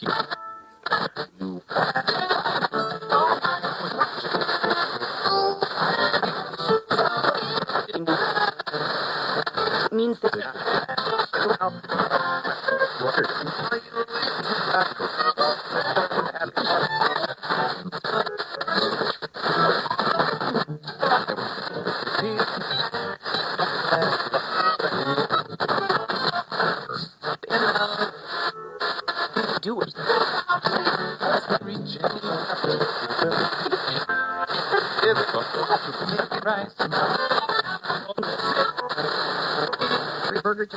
Means that do it. Burger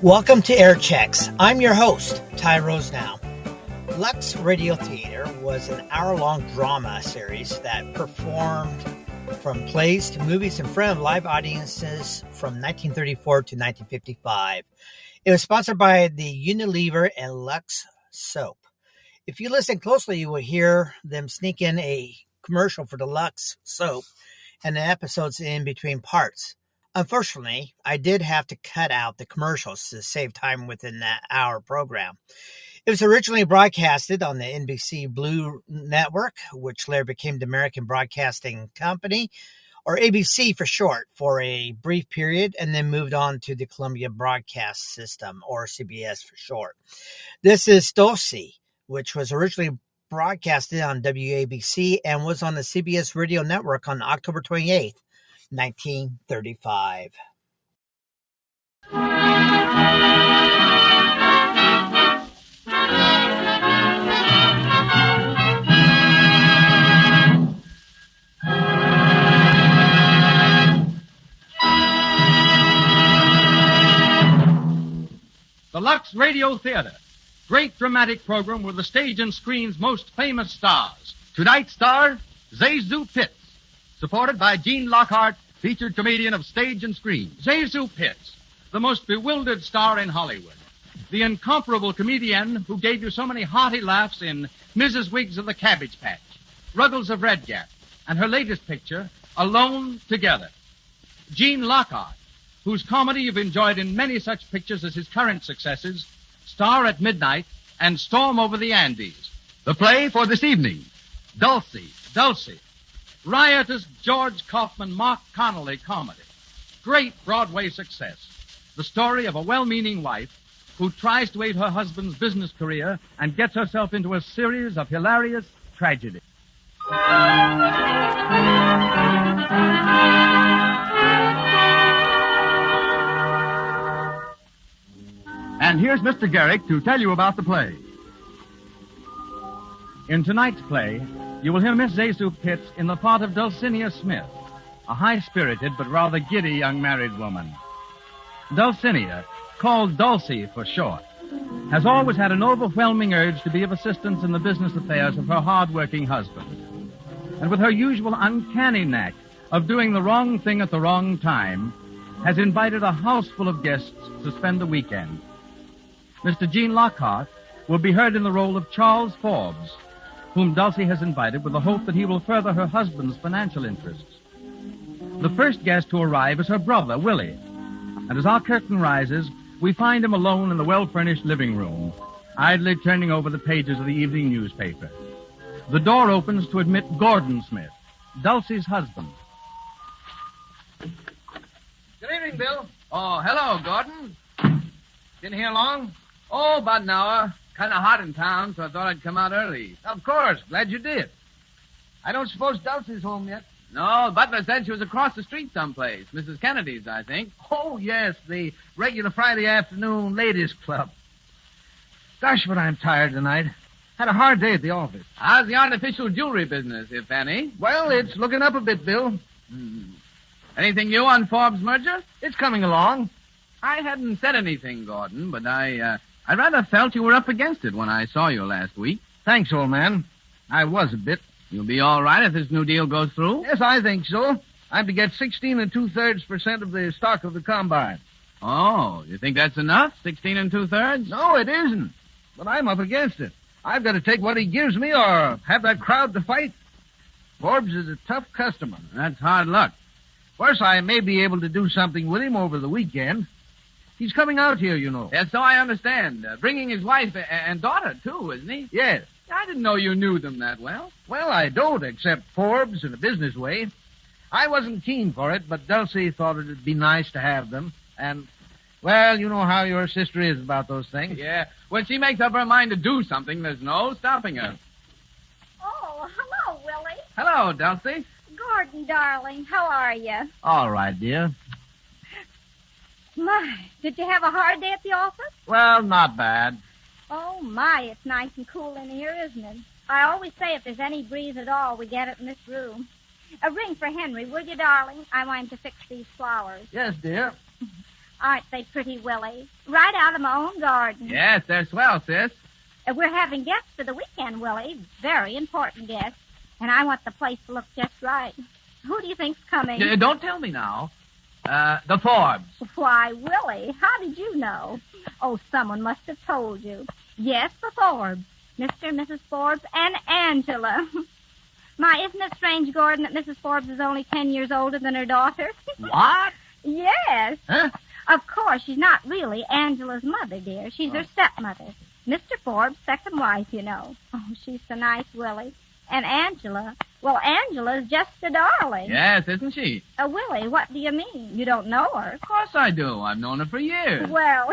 Welcome to Airchexx. I'm your host, Ty Rosenow. Lux Radio Theatre was an hour-long drama series that performed from plays to movies in front of live audiences from 1934 to 1955. It was sponsored by the Unilever and Lux soap. If you listen closely, you will hear them sneak in a commercial for the Lux soap and the episodes in between parts. Unfortunately, I did have to cut out the commercials to save time within that hour program. It was originally broadcasted on the NBC Blue Network, which later became the American Broadcasting Company, or ABC for short, for a brief period, and then moved on to the Columbia Broadcast System, or CBS for short. This is Dulcy, which was originally broadcasted on WABC and was on the CBS Radio Network on October 28th. 1935. The Lux Radio Theatre. Great dramatic program with the stage and screen's most famous stars. Tonight's star, Zazu Pitts. Supported by Gene Lockhart, featured comedian of stage and screen. Zazu Pitts, the most bewildered star in Hollywood. The incomparable comedian who gave you so many hearty laughs in Mrs. Wiggs of the Cabbage Patch, Ruggles of Red Gap, and her latest picture, Alone Together. Gene Lockhart, whose comedy you've enjoyed in many such pictures as his current successes, Star at Midnight and Storm Over the Andes. The play for this evening, Dulcy. Riotous George Kaufman, Mark Connolly comedy. Great Broadway success. The story of a well-meaning wife who tries to aid her husband's business career and gets herself into a series of hilarious tragedies. And here's Mr. Garrick to tell you about the play. In tonight's play, you will hear Miss Zazu Pitts in the part of Dulcinea Smith, a high-spirited but rather giddy young married woman. Dulcinea, called Dulcy for short, has always had an overwhelming urge to be of assistance in the business affairs of her hard-working husband. And with her usual uncanny knack of doing the wrong thing at the wrong time, has invited a house full of guests to spend the weekend. Mr. Gene Lockhart will be heard in the role of Charles Forbes, whom Dulcie has invited with the hope that he will further her husband's financial interests. The first guest to arrive is her brother, Willie. And as our curtain rises, we find him alone in the well-furnished living room, idly turning over the pages of the evening newspaper. The door opens to admit Gordon Smith, Dulcie's husband. Good evening, Bill. Oh, hello, Gordon. Been here long? Oh, about an hour. Kind of hot in town, so I thought I'd come out early. Of course. Glad you did. I don't suppose Dulcie's home yet. No, Butler said she was across the street someplace. Mrs. Kennedy's, I think. Oh, yes, the regular Friday afternoon ladies' club. Gosh, but I'm tired tonight. Had a hard day at the office. How's the artificial jewelry business, if any? Well, it's looking up a bit, Bill. Anything new on Forbes' merger? It's coming along. I hadn't said anything, Gordon, but I rather felt you were up against it when I saw you last week. Thanks, old man. I was a bit. You'll be all right if this new deal goes through? Yes, I think so. I'm to get 16 2/3% of the stock of the combine. Oh, you think that's enough? 16 2/3? No, it isn't. But I'm up against it. I've got to take what he gives me or have that crowd to fight. Forbes is a tough customer. That's hard luck. Of course, I may be able to do something with him over the weekend. He's coming out here, you know. Yes, so I understand. Bringing his wife and daughter, too, isn't he? Yes. I didn't know you knew them that well. Well, I don't, except Forbes in a business way. I wasn't keen for it, but Dulcy thought it'd be nice to have them. And, well, you know how your sister is about those things. Yeah. When she makes up her mind to do something, there's no stopping her. Oh, hello, Willie. Hello, Dulcy. Gordon, darling, how are you? All right, dear. My, did you have a hard day at the office? Well, not bad. Oh, my, it's nice and cool in here, isn't it? I always say if there's any breeze at all, we get it in this room. A ring for Henry, will you, darling? I want him to fix these flowers. Yes, dear. Aren't they pretty, Willie? Right out of my own garden. Yes, they're swell, sis. We're having guests for the weekend, Willie. Very important guests. And I want the place to look just right. Who do you think's coming? Don't tell me now. The Forbes. Why, Willie, how did you know? Oh, someone must have told you. Yes, the Forbes. Mr. and Mrs. Forbes and Angela. My, isn't it strange, Gordon, that Mrs. Forbes is only 10 years older than her daughter? What? Yes. Huh? Of course, she's not really Angela's mother, dear. She's her stepmother. Mr. Forbes' second wife, you know. Oh, she's so nice, Willie. And Angela, well, Angela's just a darling. Yes, isn't she? Willie, what do you mean? You don't know her? Of course I do. I've known her for years. Well,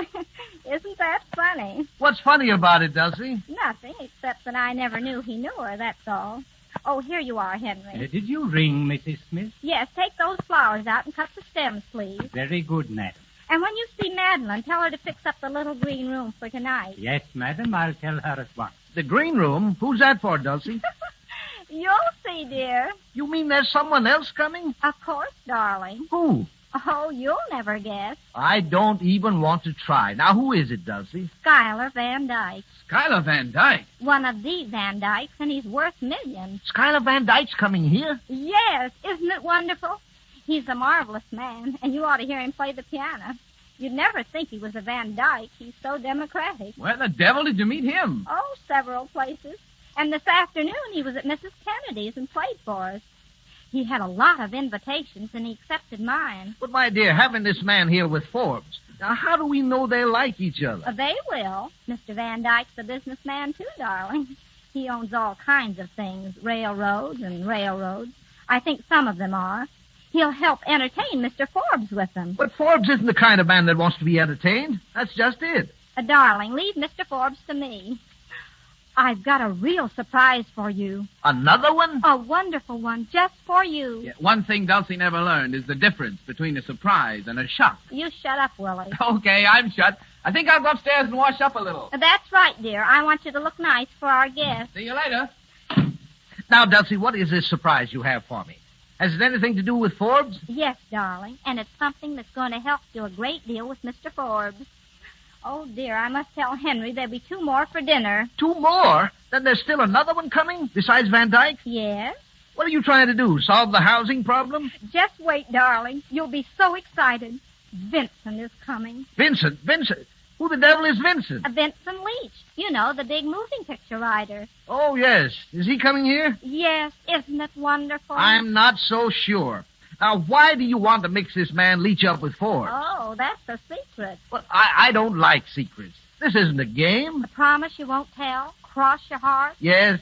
isn't that funny? What's funny about it, Dulcie? Nothing, except that I never knew he knew her, that's all. Oh, here you are, Henry. Did you ring, Mrs. Smith? Yes, take those flowers out and cut the stems, please. Very good, madam. And when you see Madeline, tell her to fix up the little green room for tonight. Yes, madam, I'll tell her at once. The green room? Who's that for, Dulcie? You'll see, dear. You mean there's someone else coming? Of course, darling. Who? Oh, you'll never guess. I don't even want to try. Now, who is it, Dulcie? Schuyler Van Dyke. Schuyler Van Dyke. One of the Van Dykes, and he's worth millions. Schuyler Van Dyke's coming here? Yes, isn't it wonderful? He's a marvelous man, and you ought to hear him play the piano. You'd never think he was a Van Dyke. He's so democratic. Where the devil did you meet him? Oh, several places. And this afternoon he was at Mrs. Kennedy's and played for us. He had a lot of invitations, and he accepted mine. But, my dear, having this man here with Forbes, now how do we know they like each other? They will. Mr. Van Dyke's a businessman, too, darling. He owns all kinds of things, railroads and railroads. I think some of them are. He'll help entertain Mr. Forbes with them. But Forbes isn't the kind of man that wants to be entertained. That's just it. Darling, leave Mr. Forbes to me. I've got a real surprise for you. Another one? A wonderful one, just for you. Yeah, one thing Dulcie never learned is the difference between a surprise and a shock. You shut up, Willie. Okay, I'm shut. I think I'll go upstairs and wash up a little. That's right, dear. I want you to look nice for our guests. See you later. Now, Dulcie, what is this surprise you have for me? Has it anything to do with Forbes? Yes, darling, and it's something that's going to help you a great deal with Mr. Forbes. Oh, dear, I must tell Henry there'll be 2 more for dinner. 2 more? Then there's still another one coming, besides Van Dyke? Yes? What are you trying to do, solve the housing problem? Just wait, darling. You'll be so excited. Vincent is coming. Vincent? Who the devil is Vincent? Vincent Leach. You know, the big moving picture writer. Oh, yes. Is he coming here? Yes, isn't it wonderful? I'm not so sure. Now, why do you want to mix this man Leach up with Forbes? Oh, that's a secret. Well, I don't like secrets. This isn't a game. I promise you won't tell? Cross your heart? Yes.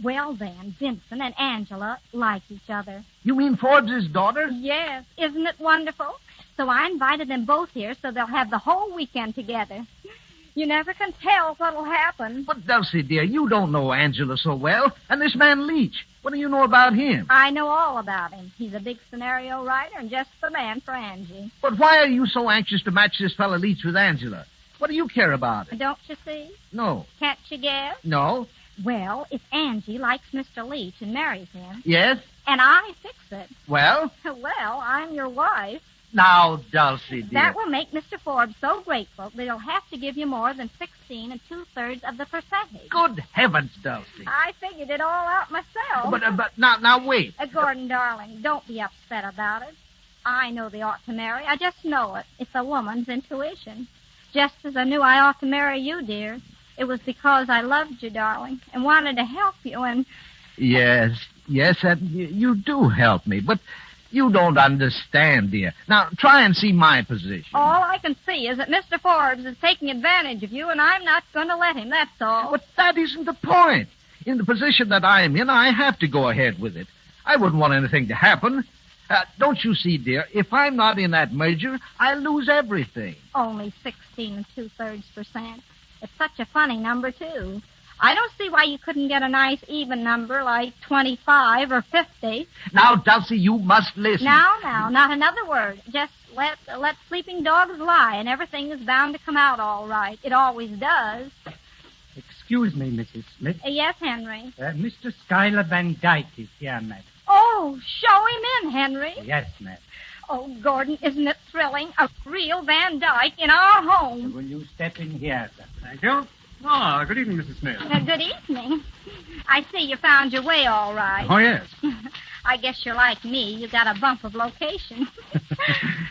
Well, then, Vincent and Angela like each other. You mean Forbes' daughter? Yes. Isn't it wonderful? So I invited them both here so they'll have the whole weekend together. You never can tell what'll happen. But, Dulcie, dear, you don't know Angela so well. And this man Leach, what do you know about him? I know all about him. He's a big scenario writer and just the man for Angie. But why are you so anxious to match this fellow Leach with Angela? What do you care about it? Don't you see? No. Can't you guess? No. Well, if Angie likes Mr. Leach and marries him... Yes? And I fix it. Well? Well, I'm your wife. Now, Dulcie, dear. That will make Mr. Forbes so grateful that he'll have to give you more than 16 2/3 of the percentage. Good heavens, Dulcie. I figured it all out myself. But now wait. Gordon, darling, don't be upset about it. I know they ought to marry. I just know it. It's a woman's intuition. Just as I knew I ought to marry you, dear. It was because I loved you, darling, and wanted to help you, and... Yes, and you do help me, but you don't understand, dear. Now, try and see my position. All I can see is that Mr. Forbes is taking advantage of you, and I'm not going to let him, that's all. But that isn't the point. In the position that I'm in, I have to go ahead with it. I wouldn't want anything to happen. Don't you see, dear, if I'm not in that merger, I lose everything. Only 16 2/3%. It's such a funny number, too. I don't see why you couldn't get a nice even number like 25 or 50. Now, Dulcie, you must listen. Now, not another word. Just let sleeping dogs lie, and everything is bound to come out all right. It always does. Excuse me, Mrs. Smith. Yes, Henry. Mr. Schuyler Van Dyke is here, madam. Oh, show him in, Henry. Yes, madam. Oh, Gordon, isn't it thrilling? A real Van Dyke in our home. Will you step in here, sir? Thank you. Ah, good evening, Mrs. Smith. Good evening. I see you found your way all right. Oh, yes. I guess you're like me. You got a bump of location.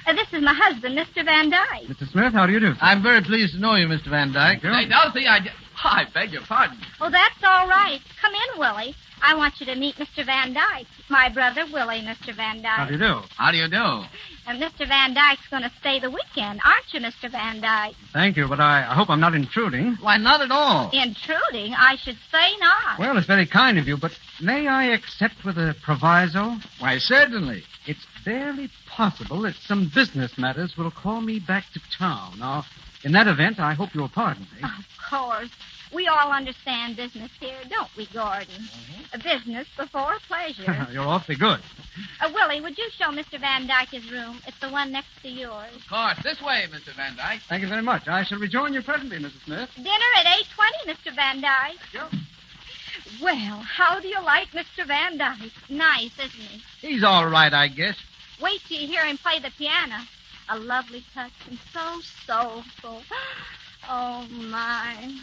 This is my husband, Mr. Van Dyke. Mr. Smith, how do you do? I'm very pleased to know you, Mr. Van Dyke. Hey, Dulcie, I beg your pardon. Oh, that's all right. Come in, Willie. I want you to meet Mr. Van Dyke. My brother, Willie, Mr. Van Dyke. How do you do? How do you do? And Mr. Van Dyke's going to stay the weekend, aren't you, Mr. Van Dyke? Thank you, but I hope I'm not intruding. Why, not at all. Intruding? I should say not. Well, it's very kind of you, but may I accept with a proviso? Why, certainly. It's barely possible that some business matters will call me back to town. Now, in that event, I hope you'll pardon me. Of course. We all understand business here, don't we, Gordon? A business before pleasure. You're awfully good. Willie, would you show Mr. Van Dyke his room? It's the one next to yours. Of course. This way, Mr. Van Dyke. Thank you very much. I shall rejoin you presently, Mrs. Smith. Dinner at 8:20, Mr. Van Dyke. Sure. Well, how do you like Mr. Van Dyke? Nice, isn't he? He's all right, I guess. Wait till you hear him play the piano. A lovely touch and so soulful. Oh, my.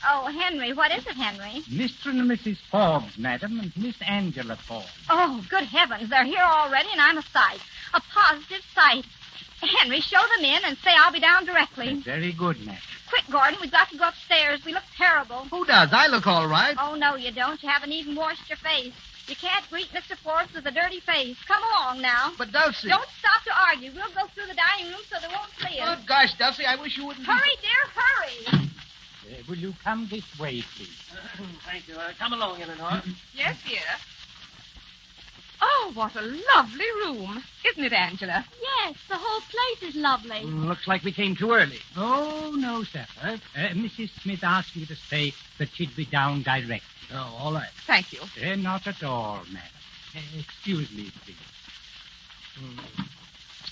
Oh, Henry, what is it, Henry? Mr. and Mrs. Forbes, madam, and Miss Angela Forbes. Oh, good heavens, they're here already, and I'm a sight. A positive sight. Henry, show them in and say I'll be down directly. Very good, madam. Quick, Gordon, we've got to go upstairs. We look terrible. Who does? I look all right. Oh, no, you don't. You haven't even washed your face. You can't greet Mr. Forbes with a dirty face. Come along now. But, Dulcie... Don't stop to argue. We'll go through the dining room so they won't see us. Good gosh, Dulcie, I wish you wouldn't... Hurry, dear, hurry. Will you come this way, please? Thank you. Come along, Eleanor. Yes, dear. Oh, what a lovely room. Isn't it, Angela? Yes, the whole place is lovely. Looks like we came too early. Oh, no, sir. Mrs. Smith asked me to say that she'd be down direct. Oh, all right. Thank you. Not at all, madam. Excuse me, please.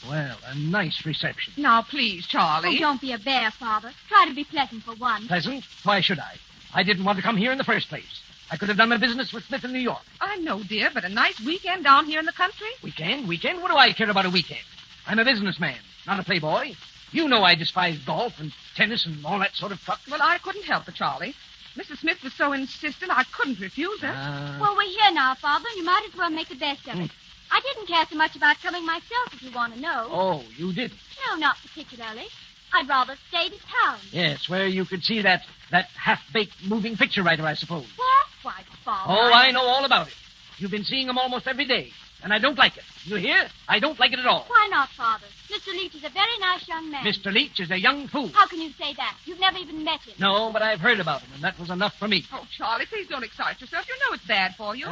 Well, a nice reception. Now, please, Charlie. Oh, don't be a bear, Father. Try to be pleasant for once. Pleasant? Why should I? I didn't want to come here in the first place. I could have done my business with Smith in New York. I know, dear, but a nice weekend down here in the country? Weekend? What do I care about a weekend? I'm a businessman, not a playboy. You know I despise golf and tennis and all that sort of truck. Well, I couldn't help it, Charlie. Mrs. Smith was so insistent, I couldn't refuse her. Well, we're here now, Father, and you might as well make the best of it. I didn't care so much about coming myself, if you want to know. Oh, you didn't? No, not particularly. I'd rather stay to town. Yes, where you could see that half-baked moving picture writer, I suppose. What? Why, Father. Oh, I know all about it. You've been seeing him almost every day, and I don't like it. You hear? I don't like it at all. Why not, Father? Mr. Leach is a very nice young man. Mr. Leach is a young fool. How can you say that? You've never even met him. No, but I've heard about him, and that was enough for me. Oh, Charlie, please don't excite yourself. You know it's bad for you.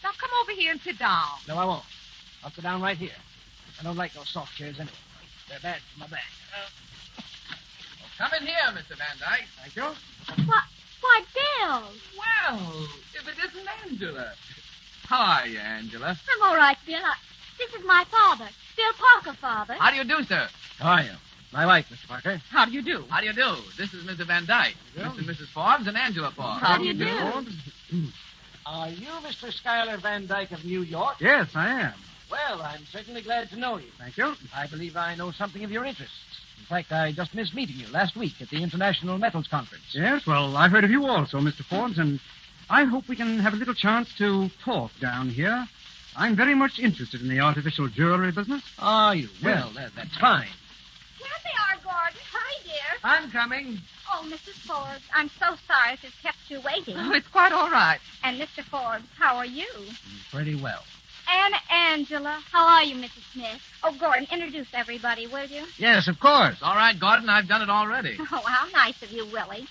Now, come over here and sit down. No, I won't. I'll sit down right here. I don't like those soft chairs anyway. They're bad for my back. Come in here, Mr. Van Dyke. Thank you. Why, Bill. Well, if it isn't Angela. Hi, Angela. I'm all right, Bill. This is my father, Bill Parker, Father. How do you do, sir? How are you? My wife, Mr. Parker. How do you do? How do you do? This is Mr. Van Dyke, Mr. and Mrs. Forbes, and Angela Forbes. How do you do? Are you Mr. Schuyler Van Dyke of New York? Yes, I am. Well, I'm certainly glad to know you. Thank you. I believe I know something of your interests. In fact, I just missed meeting you last week at the International Metals Conference. Yes, well, I've heard of you also, Mr. Forbes, and I hope we can have a little chance to talk down here. I'm very much interested in the artificial jewelry business. Are you? Well, that's fine. Here they are, Gordon. Hurry, dear. I'm coming. Oh, Mrs. Forbes, I'm so sorry to have kept you waiting. Oh, it's quite all right. And Mr. Forbes, how are you? Pretty well. And Angela. How are you, Mrs. Smith? Oh, Gordon, introduce everybody, will you? Yes, of course. All right, Gordon, I've done it already. Oh, how nice of you, Willie.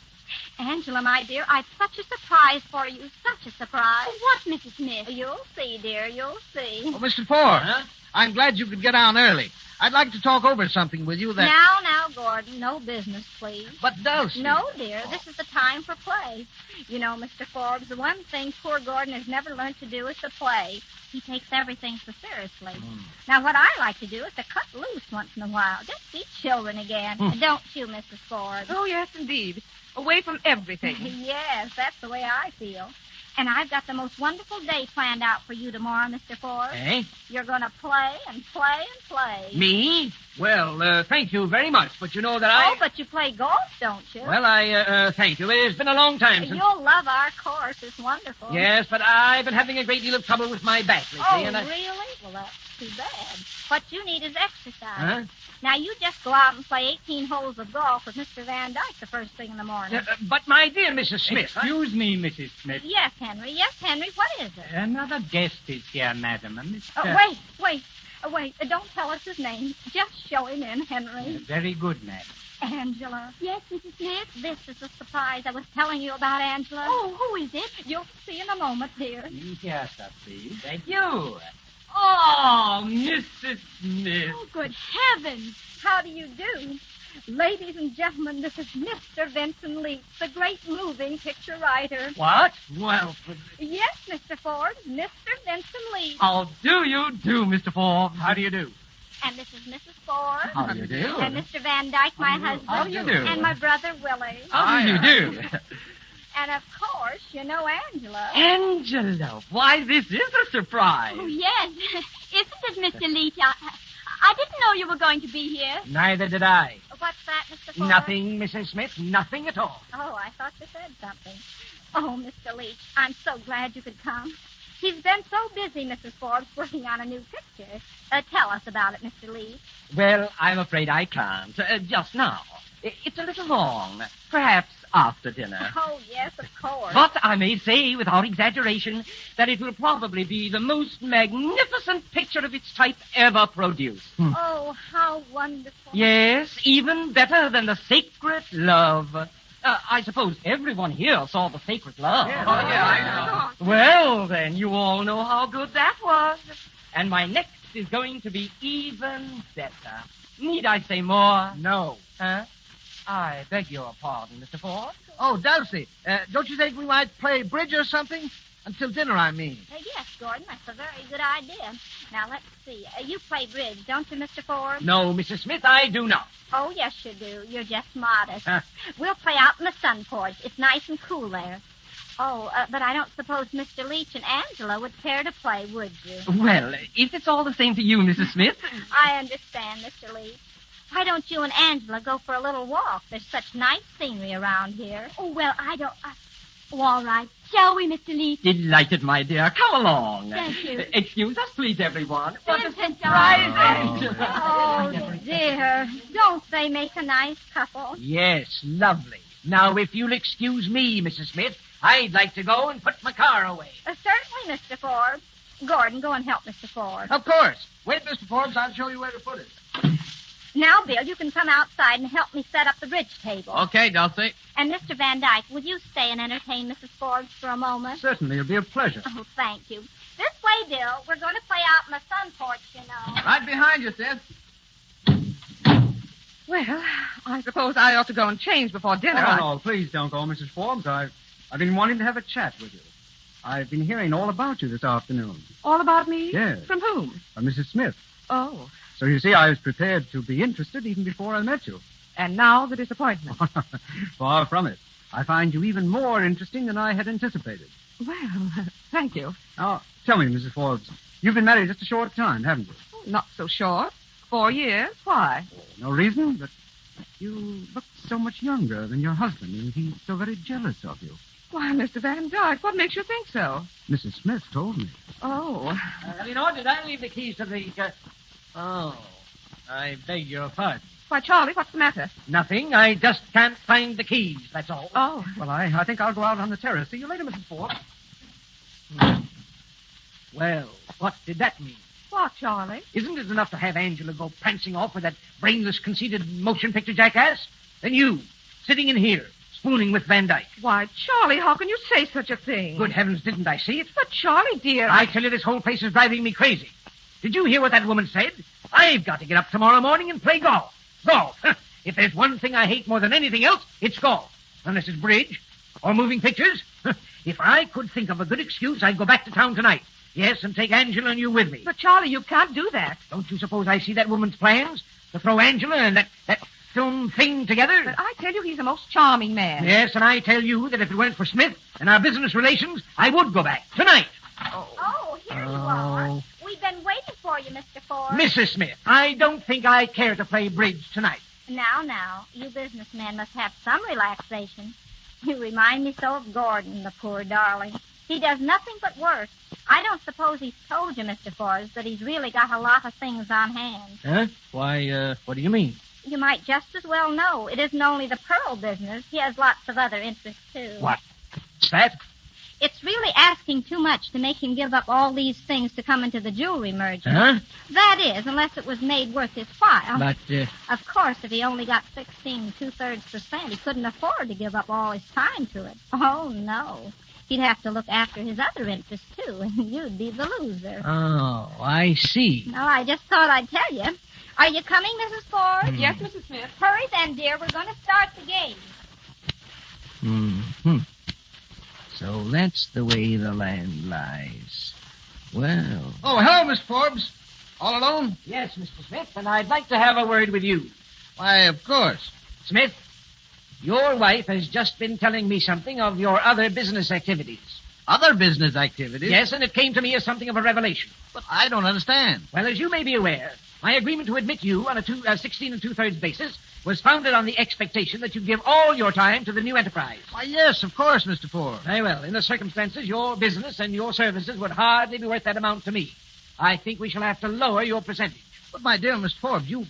Angela, my dear, I've such a surprise for you. Such a surprise. What, Mrs. Smith? You'll see, dear. You'll see. Oh, Mr. Forbes, I'm glad you could get on early. I'd like to talk over something with you that... Now, Gordon, no business, please. But Dulcy... No, dear, this is the time for play. You know, Mr. Forbes, the one thing poor Gordon has never learned to do is to play. He takes everything so seriously. Now, what I like to do is to cut loose once in a while. Just be children again. Don't you, Mrs. Forbes? Oh, yes, indeed. Away from everything. Yes, that's the way I feel. And I've got the most wonderful day planned out for you tomorrow, Mr. Forbes. Eh? You're going to play and play and play. Me? Well, thank you very much, but you know that Oh, but you play golf, don't you? Well, thank you. It's been a long time since... You'll love our course. It's wonderful. Yes, but I've been having a great deal of trouble with my back lately, Oh, and I... really? Well, that's too bad. What you need is exercise. Huh? Now, you just go out and play 18 holes of golf with Mr. Van Dyke the first thing in the morning. But, my dear Mrs. Smith... Excuse me, Mrs. Smith. Yes, Henry. Yes, Henry. What is it? Another guest is here, madam. Mr. Wait. Don't tell us his name. Just show him in, Henry. Very good, madam. Angela. Yes, Mrs. Smith? This is the surprise I was telling you about, Angela. Oh, who is it? You'll see in a moment, dear. Yes, sir, please. Thank you. Oh, Mrs. Smith. Oh, good heavens. How do you do? Ladies and gentlemen, this is Mr. Vincent Leach, the great moving picture writer. What? Well... Yes, Mr. Forbes, Mr. Vincent Leach. How do you do, Mr. Forbes? How do you do? And this is Mrs. Forbes. How do you do? And Mr. Van Dyke, my husband. How do you do? And my brother, Willie. How do you do? And, of course, you know Angela. Angela, why, this is a surprise. Oh, yes. Isn't it, Mr. Leach? I didn't know you were going to be here. Neither did I. What's that, Mr. Forbes? Nothing, Mrs. Smith. Nothing at all. Oh, I thought you said something. Oh, Mr. Leach, I'm so glad you could come. He's been so busy, Mrs. Forbes, working on a new picture. Tell us about it, Mr. Leach. Well, I'm afraid I can't. Just now. It's a little long. Perhaps after dinner. Oh, yes, of course. But I may say, without exaggeration, that it will probably be the most magnificent picture of its type ever produced. Oh, how wonderful. Yes, even better than the Sacred Love. I suppose everyone here saw the Sacred Love. Yeah. Oh, yeah, I know. Well, then, you all know how good that was. And my next is going to be even better. Need I say more? No. Huh? I beg your pardon, Mr. Ford. Oh, Dulcy, don't you think we might play bridge or something? Until dinner, I mean. Yes, Gordon, that's a very good idea. Now, let's see. You play bridge, don't you, Mr. Ford? No, Mrs. Smith, I do not. Oh, yes, you do. You're just modest. We'll play out in the sun porch. It's nice and cool there. Oh, but I don't suppose Mr. Leach and Angela would care to play, would you? Well, if it's all the same to you, Mrs. Smith. I understand, Mr. Leach. Why don't you and Angela go for a little walk? There's such nice scenery around here. Oh, well, I don't... Oh, all right. Shall we, Mr. Leach? Delighted, my dear. Come along. Thank you. Excuse us, please, everyone. Vincent, Angela. Oh, dear. Don't they make a nice couple? Yes, lovely. Now, if you'll excuse me, Mrs. Smith, I'd like to go and put my car away. Certainly, Mr. Forbes. Gordon, go and help Mr. Forbes. Of course. Wait, Mr. Forbes, I'll show you where to put it. Now, Bill, you can come outside and help me set up the bridge table. Okay, Dulcy. And Mr. Van Dyke, will you stay and entertain Mrs. Forbes for a moment? Certainly, it'll be a pleasure. Oh, thank you. This way, Bill. We're going to play out in the sun porch, you know. Right behind you, sis. Well, I suppose I ought to go and change before dinner. No, please don't go, Mrs. Forbes. I've been wanting to have a chat with you. I've been hearing all about you this afternoon. All about me? Yes. From whom? From Mrs. Smith. Oh, So you see, I was prepared to be interested even before I met you. and now the disappointment. Far from it. I find you even more interesting than I had anticipated. Well, thank you. Now, tell me, Mrs. Forbes, You've been married just a short time, haven't you? Not so short. 4 years. Why? No reason, but you look so much younger than your husband, and he's so very jealous of you. Why, Mr. Van Dyke, what makes you think so? Mrs. Smith told me. Oh. Eleanor, did I leave the keys to the... Oh, I beg your pardon. Why, Charlie, what's the matter? Nothing. I just can't find the keys, that's all. Oh. Well, I think I'll go out on the terrace. See you later, Mrs. Forbes. Well, what did that mean? What, Charlie? Isn't it enough to have Angela go prancing off with that brainless, conceited motion picture jackass? Then you, sitting in here, spooning with Van Dyke. Why, Charlie, how can you say such a thing? Good heavens, didn't I see it? But, Charlie, dear... I tell you, this whole place is driving me crazy. Did you hear what that woman said? I've got to get up tomorrow morning and play golf. Golf. If there's one thing I hate more than anything else, it's golf. Unless it's bridge or moving pictures. If I could think of a good excuse, I'd go back to town tonight. Yes, and take Angela and you with me. But, Charlie, you can't do that. Don't you suppose I see that woman's plans? To throw Angela and that film thing together? But I tell you, he's a most charming man. Yes, and I tell you that if it weren't for Smith and our business relations, I would go back. Tonight. Oh, here you are. We've been waiting for you, Mr. Ford. Mrs. Smith, I don't think I care to play bridge tonight. Now, you businessmen must have some relaxation. You remind me so of Gordon, the poor darling. He does nothing but work. I don't suppose he's told you, Mr. Forbes, that he's really got a lot of things on hand. Huh? Why, what do you mean? You might just as well know it isn't only the pearl business. He has lots of other interests, too. What's that? It's really asking too much to make him give up all these things to come into the jewelry merger. Huh? That is, unless it was made worth his while. But, Of course, if he only got 16 2/3%, he couldn't afford to give up all his time to it. Oh, no. He'd have to look after his other interests, too, and you'd be the loser. Oh, I see. No, I just thought I'd tell you. Are you coming, Mrs. Ford? Yes, Mrs. Smith. Hurry then, dear. We're going to start the game. Mm-hmm. So that's the way the land lies. Well... Oh, hello, Miss Forbes. All alone? Yes, Mr. Smith, and I'd like to have a word with you. Why, of course. Smith, your wife has just been telling me something of your other business activities. Other business activities? Yes, and it came to me as something of a revelation. But I don't understand. Well, as you may be aware, my agreement to admit you on a 16 2/3 basis was founded on the expectation that you give all your time to the new enterprise. Why, yes, of course, Mr. Forbes. Very well. In the circumstances, your business and your services would hardly be worth that amount to me. I think we shall have to lower your percentage. But, my dear Mr. Forbes, you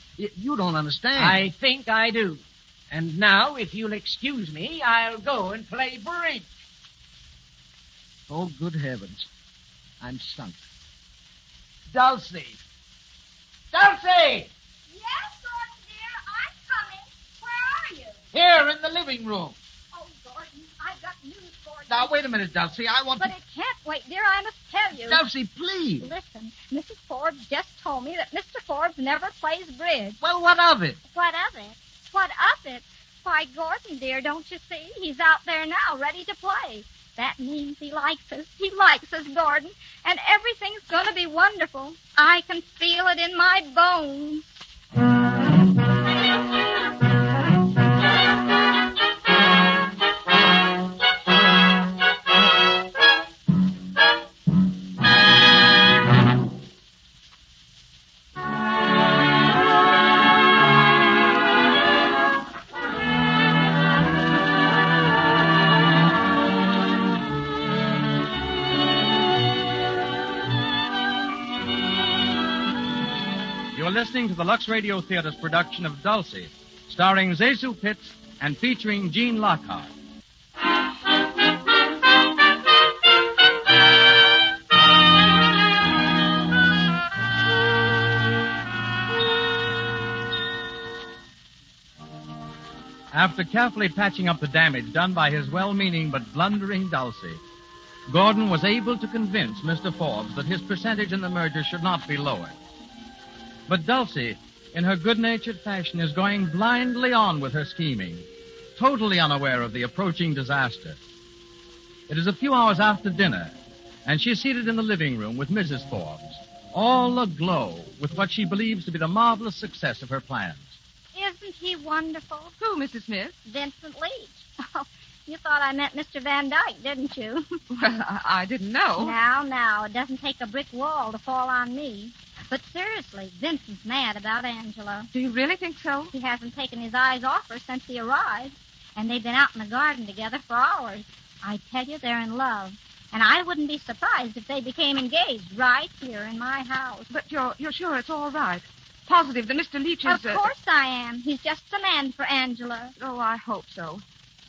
don't understand. I think I do. And now, if you'll excuse me, I'll go and play bridge. Oh, good heavens. I'm sunk. Dulcy! Dulcy! Yes, Gordon, dear. I'm coming. Where are you? Here in the living room. Oh, Gordon, I've got news for you. Now, wait a minute, Dulcie. I want But it can't wait, dear. I must tell you. Dulcie, please. Listen, Mrs. Forbes just told me that Mr. Forbes never plays bridge. Well, what of it? What of it? What of it? Why, Gordon, dear, don't you see? He's out there now, ready to play. That means he likes us. He likes us, Gordon. And everything's going to be wonderful. I can feel it in my bones. Listening to the Lux Radio Theatre's production of Dulcy, starring Zezu Pitts and featuring Gene Lockhart. After carefully patching up the damage done by his well-meaning but blundering Dulcy, Gordon was able to convince Mr. Forbes that his percentage in the merger should not be lowered. But Dulcie, in her good-natured fashion, is going blindly on with her scheming, totally unaware of the approaching disaster. It is a few hours after dinner, and she's seated in the living room with Mrs. Forbes, all aglow with what she believes to be the marvelous success of her plans. Isn't he wonderful? Who, Mrs. Smith? Vincent Leach. Oh, You thought I meant Mr. Van Dyke, didn't you? Well, I didn't know. Now, it doesn't take a brick wall to fall on me. But seriously, Vincent's mad about Angela. Do you really think so? He hasn't taken his eyes off her since he arrived. And they've been out in the garden together for hours. I tell you, they're in love. And I wouldn't be surprised if they became engaged right here in my house. But you're sure it's all right? Positive that Mr. Leach is... Of course I am. He's just the man for Angela. Oh, I hope so.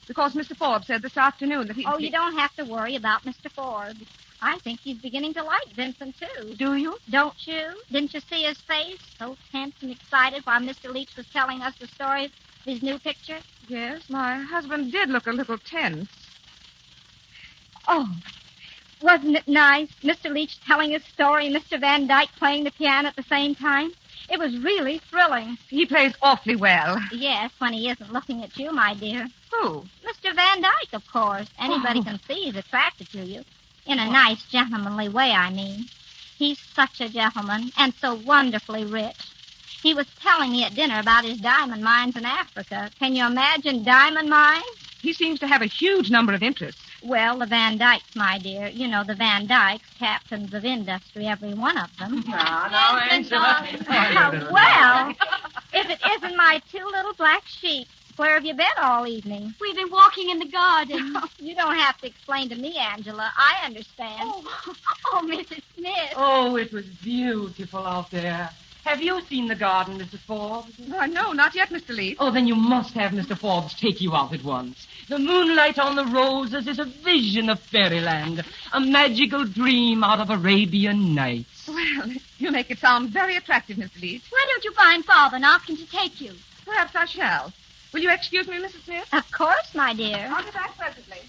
Because Mr. Forbes said this afternoon that he... Oh, you don't have to worry about Mr. Forbes. I think he's beginning to like Vincent, too. Do you? Don't you? Didn't you see his face? So tense and excited while Mr. Leach was telling us the story of his new picture? Yes, my husband did look a little tense. Oh, wasn't it nice? Mr. Leach telling his story, Mr. Van Dyke playing the piano at the same time. It was really thrilling. He plays awfully well. Yes, when he isn't looking at you, my dear. Who? Mr. Van Dyke, of course. Anybody can see he's attracted to you. In a nice, gentlemanly way, I mean. He's such a gentleman, and so wonderfully rich. He was telling me at dinner about his diamond mines in Africa. Can you imagine diamond mines? He seems to have a huge number of interests. Well, the Van Dykes, my dear. You know, the Van Dykes, captains of industry, every one of them. Now, Angela. Well, if it isn't my two little black sheep, where have you been all evening? We've been walking in the garden. You don't have to explain to me, Angela. I understand. Oh, Mrs. Smith. Oh, it was beautiful out there. Have you seen the garden, Mrs. Forbes? Why, no, not yet, Mr. Leach. Oh, then you must have Mr. Forbes take you out at once. The moonlight on the roses is a vision of fairyland, a magical dream out of Arabian Nights. Well, you make it sound very attractive, Mr. Leach. Why don't you find Father and ask him to take you? Perhaps I shall. Will you excuse me, Mrs. Smith? Of course, my dear. I'll be back presently.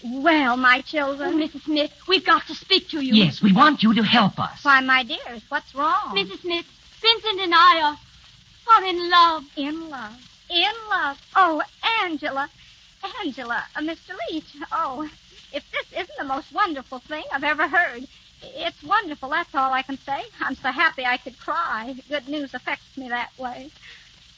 Well, my children. Oh, Mrs. Smith, we've got to speak to you. Yes, we want you to help us. Why, my dears, what's wrong? Mrs. Smith, Vincent and I are in love. In love. In love. Oh, Angela. Angela, Mr. Leach. Oh, if this isn't the most wonderful thing I've ever heard. It's wonderful, that's all I can say. I'm so happy I could cry. Good news affects me that way.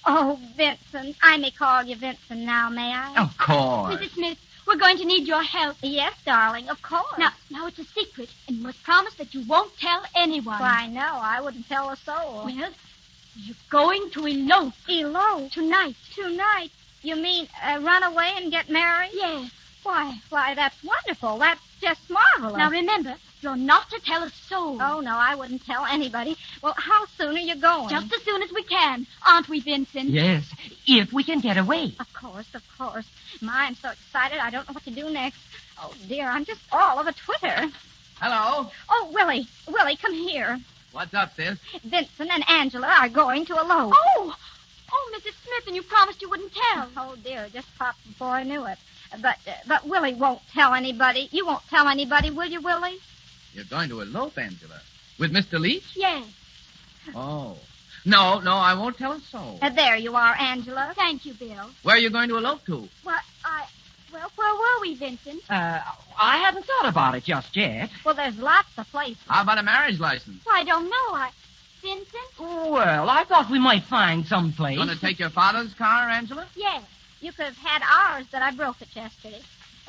Oh, Vincent. I may call you Vincent now, may I? Of course. Mrs. Smith, we're going to need your help. Yes, darling, of course. Now it's a secret, and you must promise that you won't tell anyone. Why, no, I wouldn't tell a soul. Well, you're going to elope. Elope? Tonight. Tonight? You mean run away and get married? Yes. Why, that's wonderful. That's just marvelous. Now, remember, you're not to tell a soul. Oh, no, I wouldn't tell anybody. Well, how soon are you going? Just as soon as we can, aren't we, Vincent? Yes, if we can get away. Of course, of course. My, I'm so excited, I don't know what to do next. Oh, dear, I'm just all of a twitter. Hello. Oh, Willie, come here. What's up, sis? Vincent and Angela are going to elope. Oh, Mrs. Smith, and you promised you wouldn't tell. Oh, dear, just popped before I knew it. But Willie won't tell anybody. You won't tell anybody, will you, Willie? You're going to elope, Angela. With Mr. Leach? Yes. Oh. No, I won't tell a soul. There you are, Angela. Thank you, Bill. Where are you going to elope to? Well, where were we, Vincent? I haven't thought about it just yet. Well, there's lots of places. How about a marriage license? I don't know. Vincent? Well, I thought we might find some place. Going to take your father's car, Angela? Yes. You could have had ours that I broke it yesterday.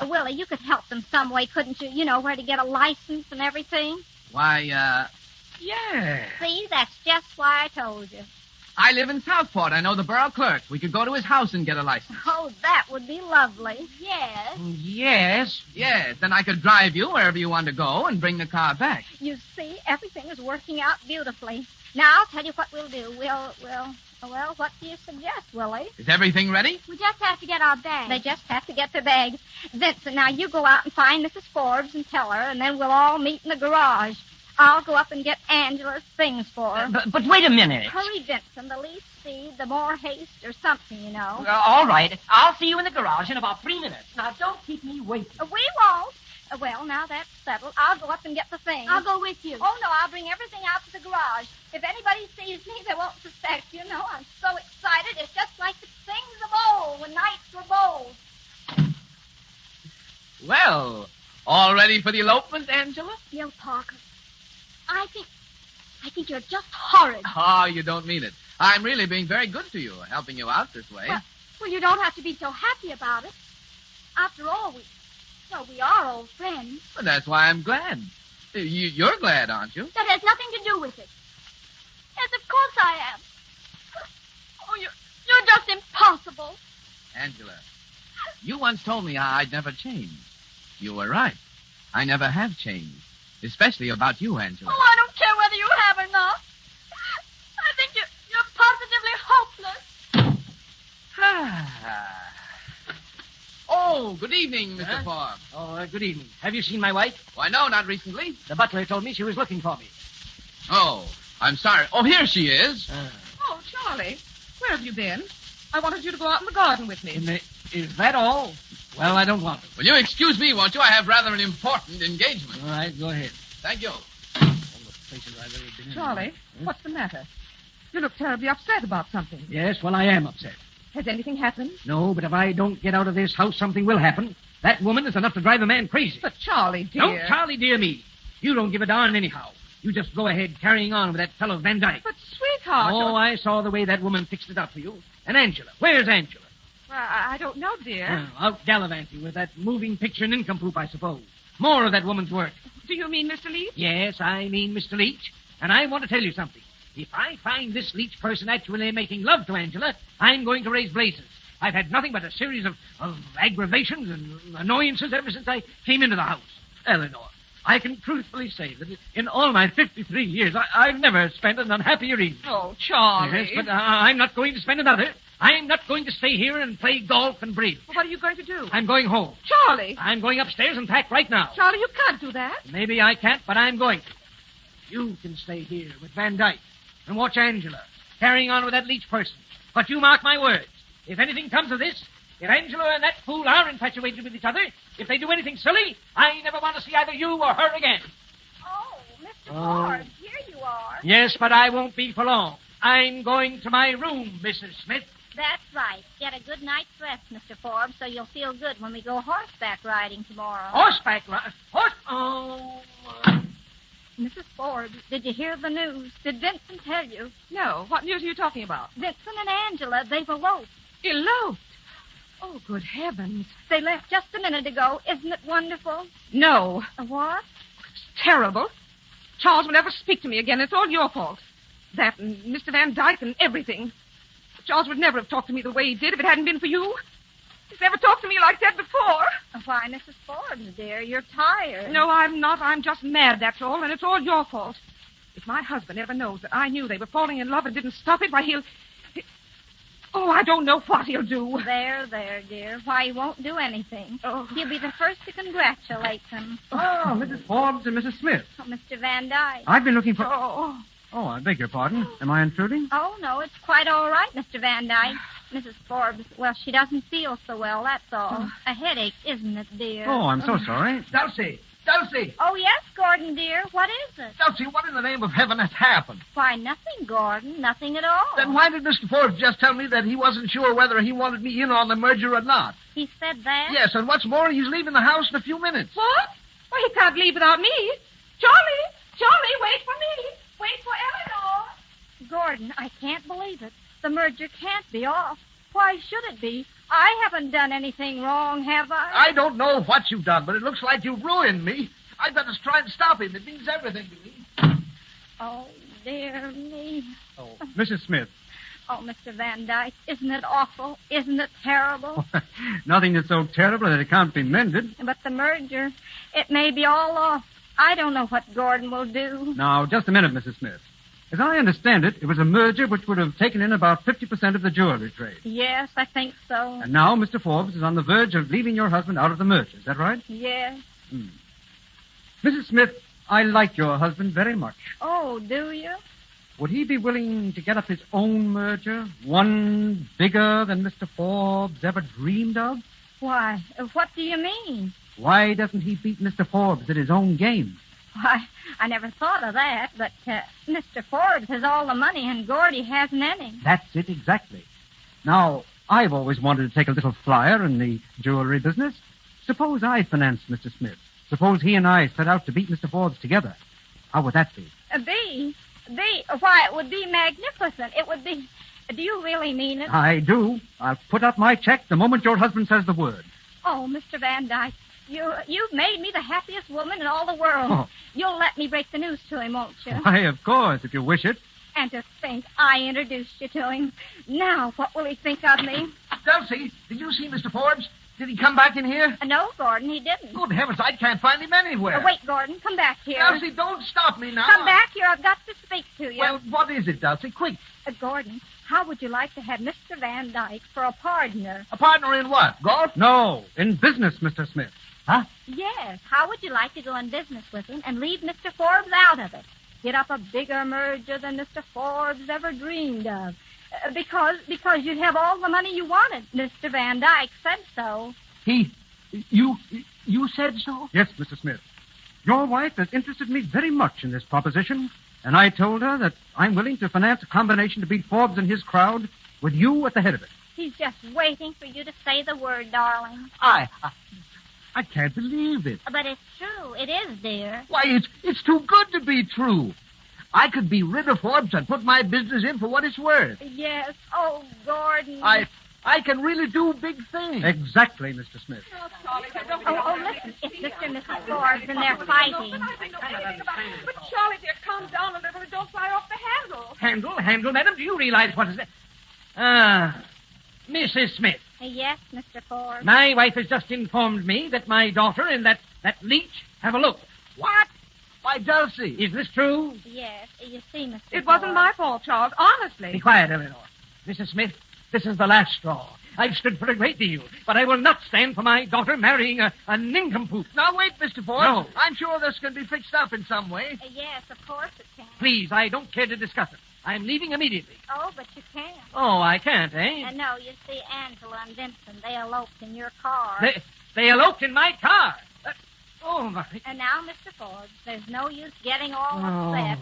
Willie, you could help them some way, couldn't you? You know, where to get a license and everything. Why, Yeah. See, that's just why I told you. I live in Southport. I know the borough clerk. We could go to his house and get a license. Oh, that would be lovely. Yes. Yes. Yes, then I could drive you wherever you want to go and bring the car back. You see, everything is working out beautifully. Now, I'll tell you what we'll do. Well, what do you suggest, Willie? Is everything ready? We just have to get our bags. They just have to get their bags. Vincent, now you go out and find Mrs. Forbes and tell her, and then we'll all meet in the garage. I'll go up and get Angela's things for her. But wait a minute. Hurry, Vincent. The least speed, the more haste, or something, you know. All right. I'll see you in the garage in about 3 minutes. Now, don't keep me waiting. We won't. Well, now that's settled. I'll go up and get the things. I'll go with you. Oh, no, I'll bring everything out to the garage. If anybody sees me, they won't suspect. You know, I'm so excited. It's just like the things of old, when nights were bold. Well, all ready for the elopement, Angela? Bill Parker, I think you're just horrid. Oh, you don't mean it. I'm really being very good to you, helping you out this way. Well, you don't have to be so happy about it. After all, we are old friends. Well, that's why I'm glad. You're glad, aren't you? That has nothing to do with it. Yes, of course I am. Oh, you're just impossible. Angela, you once told me how I'd never change. You were right. I never have changed. Especially about you, Angela. Oh, I don't care whether you have or not. I think you're positively hopeless. Oh, good evening, Mr. Forbes. Oh, good evening. Have you seen my wife? Why, no, not recently. The butler told me she was looking for me. Oh, I'm sorry. Oh, here she is. Oh, Charlie, where have you been? I wanted you to go out in the garden with me. Is that all? Well, I don't want to. Will you excuse me, won't you? I have rather an important engagement. All right, go ahead. Thank you. All the places I've ever been in. Charlie, what's the matter? You look terribly upset about something. Yes, well, I am upset. Has anything happened? No, but if I don't get out of this house, something will happen. That woman is enough to drive a man crazy. But Charlie, dear. Don't Charlie dear me. You don't give a darn anyhow. You just go ahead carrying on with that fellow Van Dyke. But, sweetheart... Oh, I saw the way that woman fixed it up for you. And Angela. Where's Angela? Well, I don't know, dear. Out gallivanting with that moving picture nincompoop, I suppose. More of that woman's work. Do you mean Mr. Leach? Yes, I mean Mr. Leach. And I want to tell you something. If I find this Leach person actually making love to Angela, I'm going to raise blazes. I've had nothing but a series of aggravations and annoyances ever since I came into the house. Eleanor, I can truthfully say that in all my 53 years, I've never spent an unhappier evening. Oh, Charlie. Yes, but I'm not going to spend another. I'm not going to stay here and play golf and bridge. Well, what are you going to do? I'm going home. Charlie. I'm going upstairs and pack right now. Charlie, you can't do that. Maybe I can't, but I'm going to. You can stay here with Van Dyke and watch Angela carrying on with that Leach person. But you mark my words. If anything comes of this, if Angela and that fool are infatuated with each other, if they do anything silly, I never want to see either you or her again. Oh, Mr. Forbes, here you are. Yes, but I won't be for long. I'm going to my room, Mrs. Smith. That's right. Get a good night's rest, Mr. Forbes, so you'll feel good when we go horseback riding tomorrow. Horseback ride? Oh. Mrs. Forbes, did you hear the news? Did Vincent tell you? No. What news are you talking about? Vincent and Angela, they've eloped. Eloped? Oh, good heavens. They left just a minute ago. Isn't it wonderful? No. What? It's terrible. Charles will never speak to me again. It's all your fault. That and Mr. Van Dyke and everything. Charles would never have talked to me the way he did if it hadn't been for you. He's never talked to me like that before. Why, Mrs. Forbes, dear, you're tired. No, I'm not. I'm just mad, that's all, and it's all your fault. If my husband ever knows that I knew they were falling in love and didn't stop it, why, Oh, I don't know what he'll do. There, dear. Why, he won't do anything. Oh. He'll be the first to congratulate them. Oh, Mrs. Forbes and Mrs. Smith. Oh, Mr. Van Dyke. I've been looking for... Oh. Oh, I beg your pardon. Am I intruding? Oh, no, it's quite all right, Mr. Van Dyke. Mrs. Forbes, well, she doesn't feel so well, that's all. A headache, isn't it, dear? Oh, I'm so sorry. Dulcy! Dulcy! Oh, yes, Gordon, dear. What is it? Dulcie, what in the name of heaven has happened? Why, nothing, Gordon. Nothing at all. Then why did Mr. Forbes just tell me that he wasn't sure whether he wanted me in on the merger or not? He said that? Yes, and what's more, he's leaving the house in a few minutes. What? Well, he can't leave without me. Charlie, wait for me. Wait for Eleanor. Gordon, I can't believe it. The merger can't be off. Why should it be? I haven't done anything wrong, have I? I don't know what you've done, but it looks like you've ruined me. I've got to try and stop him. It means everything to me. Oh, dear me. Oh, Mrs. Smith. Oh, Mr. Van Dyke, isn't it awful? Isn't it terrible? Nothing that's so terrible that it can't be mended. But the merger, it may be all off. I don't know what Gordon will do. Now, just a minute, Mrs. Smith. As I understand it, it was a merger which would have taken in about 50% of the jewelry trade. Yes, I think so. And now Mr. Forbes is on the verge of leaving your husband out of the merger. Is that right? Yes. Mrs. Smith, I like your husband very much. Oh, do you? Would he be willing to get up his own merger? One bigger than Mr. Forbes ever dreamed of? Why, what do you mean? Why doesn't he beat Mr. Forbes at his own game? Why, I never thought of that, but Mr. Forbes has all the money and Gordy hasn't any. That's it exactly. Now, I've always wanted to take a little flyer in the jewelry business. Suppose I finance Mr. Smith. Suppose he and I set out to beat Mr. Forbes together. How would that be? Why, it would be magnificent. It would be... Do you really mean it? I do. I'll put up my check the moment your husband says the word. Oh, Mr. Van Dyke, you've made me the happiest woman in all the world. Oh. You'll let me break the news to him, won't you? Why, of course, if you wish it. And to think I introduced you to him. Now, what will he think of me? Dulcy, did you see Mr. Forbes? Did he come back in here? No, Gordon, he didn't. Good heavens, I can't find him anywhere. Wait, Gordon, come back here. Dulcie, don't stop me now. Come back here. I've got to speak to you. Well, what is it, Dulcie? Quick. Gordon, how would you like to have Mr. Van Dyke for a partner? A partner in what? Golf? No, in business, Mr. Smith. Huh? Yes. How would you like to go in business with him and leave Mr. Forbes out of it? Get up a bigger merger than Mr. Forbes ever dreamed of. Because you'd have all the money you wanted. Mr. Van Dyke said so. You said so? Yes, Mr. Smith. Your wife has interested me very much in this proposition, and I told her that I'm willing to finance a combination to beat Forbes and his crowd with you at the head of it. He's just waiting for you to say the word, darling. I can't believe it. But it's true. It is, dear. Why, it's too good to be true. I could be rid of Forbes and put my business in for what it's worth. Yes. Oh, Gordon. I can really do big things. Exactly, Mr. Smith. Oh, listen. It's Mr. and Mrs. Forbes, and they're fighting. But Charlie, dear, calm down a little and don't fly off the handle. Handle, madam? Do you realize what is that? Mrs. Smith. Yes, Mr. Forbes. My wife has just informed me that my daughter and that leech have eloped. What? Why, Dulcie. Is this true? Yes. You see, Mr. It wasn't my fault, Charles, honestly. Be quiet, Eleanor. Mrs. Smith, this is the last straw. I've stood for a great deal, but I will not stand for my daughter marrying a nincompoop. Now, wait, Mr. Forbes. No. I'm sure this can be fixed up in some way. Yes, of course it can. Please, I don't care to discuss it. I'm leaving immediately. Oh, but you can't. Oh, I can't, eh? No, you see, Angela and Vincent, they eloped in your car. They eloped in my car. Oh, my. And now, Mr. Forbes, there's no use getting all upset.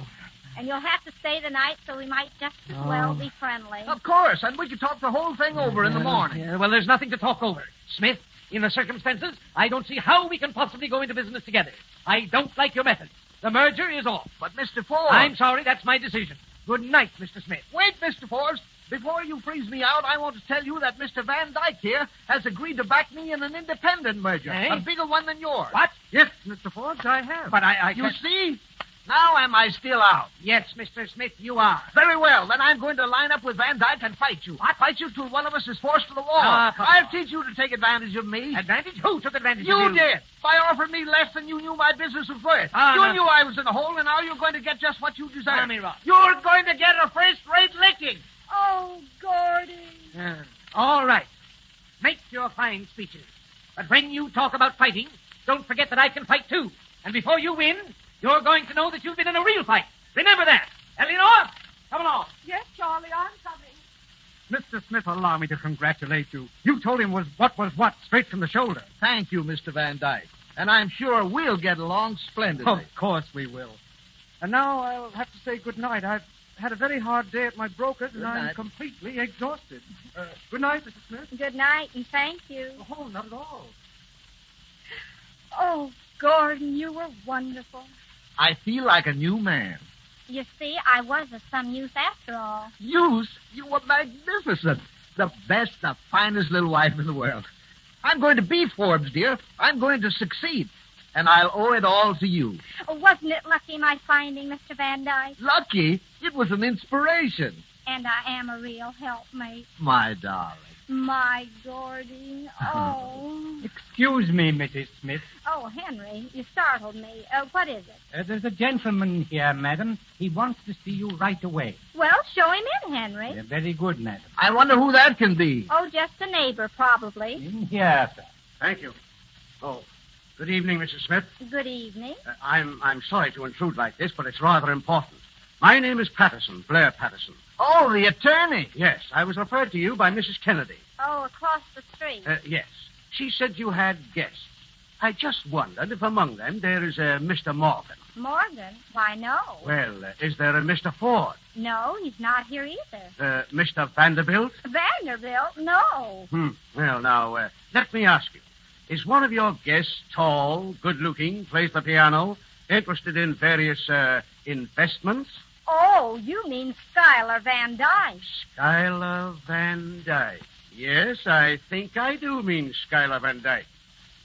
And you'll have to stay the night, so we might just as well be friendly. Of course, and we could talk the whole thing over in the morning. Yeah, well, there's nothing to talk over. Smith, in the circumstances, I don't see how we can possibly go into business together. I don't like your methods. The merger is off. But, Mr. Forbes... I'm sorry, that's my decision. Good night, Mr. Smith. Wait, Mr. Forbes. Before you freeze me out, I want to tell you that Mr. Van Dyke here has agreed to back me in an independent merger. Eh? A bigger one than yours. What? Yes, Mr. Forbes, I have. But I You can't... see? Now am I still out? Yes, Mr. Smith, you are. Very well. Then I'm going to line up with Van Dyke and fight you. What? Fight you till one of us is forced to the wall. I'll teach you to take advantage of me. Advantage? Who took advantage of You you? did. By offering me less than you knew my business was worth. Ah, you no. knew I was in a hole, and now you're going to get just what you deserve. Tell me, Ross. You're going to get a first-rate licking. Oh, Gordon. All right. Make your fine speeches. But when you talk about fighting, don't forget that I can fight, too. And before you win, you're going to know that you've been in a real fight. Remember that. Eleanor, come along. Yes, Charlie, I'm coming. Mr. Smith, allow me to congratulate you. You told him was what, straight from the shoulder. Thank you, Mr. Van Dyke. And I'm sure we'll get along splendidly. Of course we will. And now I'll have to say good night. I've had a very hard day at my broker's, and I'm completely exhausted. Good night, Mr. Smith. Good night, and thank you. Oh, not at all. Oh, Gordon, you were wonderful. I feel like a new man. You see, I was of some use after all. Use? You were magnificent. The best, the finest little wife in the world. I'm going to be Forbes, dear. I'm going to succeed. And I'll owe it all to you. Wasn't it lucky my finding Mr. Van Dyke? Lucky? It was an inspiration. And I am a real helpmate. My darling. My Gordy. Oh. Excuse me, Mrs. Smith. Oh, Henry, you startled me. What is it? There's a gentleman here, madam. He wants to see you right away. Well, show him in, Henry. Very good, madam. I wonder who that can be. Oh, just a neighbor, probably. In here, sir. Thank you. Oh, good evening, Mrs. Smith. Good evening. I'm sorry to intrude like this, but it's rather important. My name is Patterson, Blair Patterson. Oh, the attorney. Yes, I was referred to you by Mrs. Kennedy. Oh, across the street. Yes. She said you had guests. I just wondered if among them there is a Mr. Morgan. Morgan? Why, no. Well, is there a Mr. Ford? No, he's not here either. Mr. Vanderbilt? Vanderbilt? No. Well, now, let me ask you. Is one of your guests tall, good-looking, plays the piano, interested in various, investments? Oh, you mean Schuyler Van Dyke. Schuyler Van Dyke. Yes, I think I do mean Schuyler Van Dyke.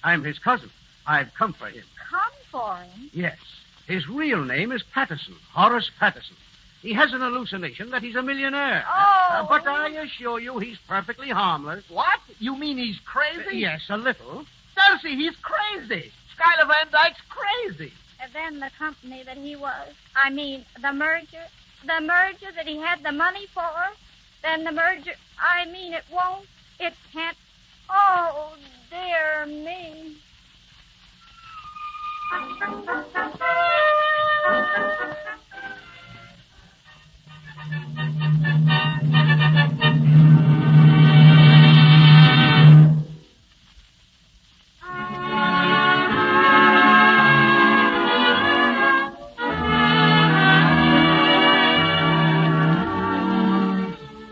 I'm his cousin. I've come for him. Come for him? Yes. His real name is Patterson, Horace Patterson. He has an hallucination that he's a millionaire. Oh. But I assure you he's perfectly harmless. What? You mean he's crazy? Yes, a little. Dulcy, he's crazy. Schuyler Van Dyke's crazy. And then the company that he was. I mean, the merger that he had the money for. Then the merger, I mean, it can't. Oh, dear me.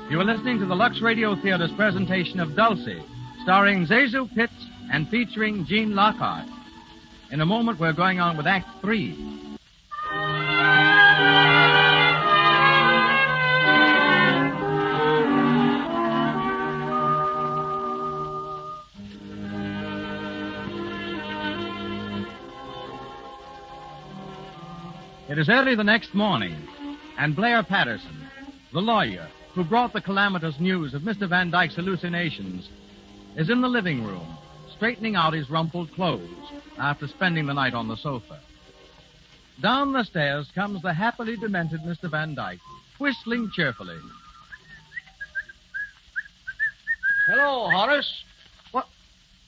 You are listening to the Lux Radio Theatre's presentation of Dulcy, starring Zazu Pitts and featuring Gene Lockhart. In a moment, we're going on with Act 3. It is early the next morning, and Blair Patterson, the lawyer who brought the calamitous news of Mr. Van Dyke's hallucinations, is in the living room, straightening out his rumpled clothes after spending the night on the sofa. Down the stairs comes the happily demented Mr. Van Dyke, whistling cheerfully. Hello, Horace. What?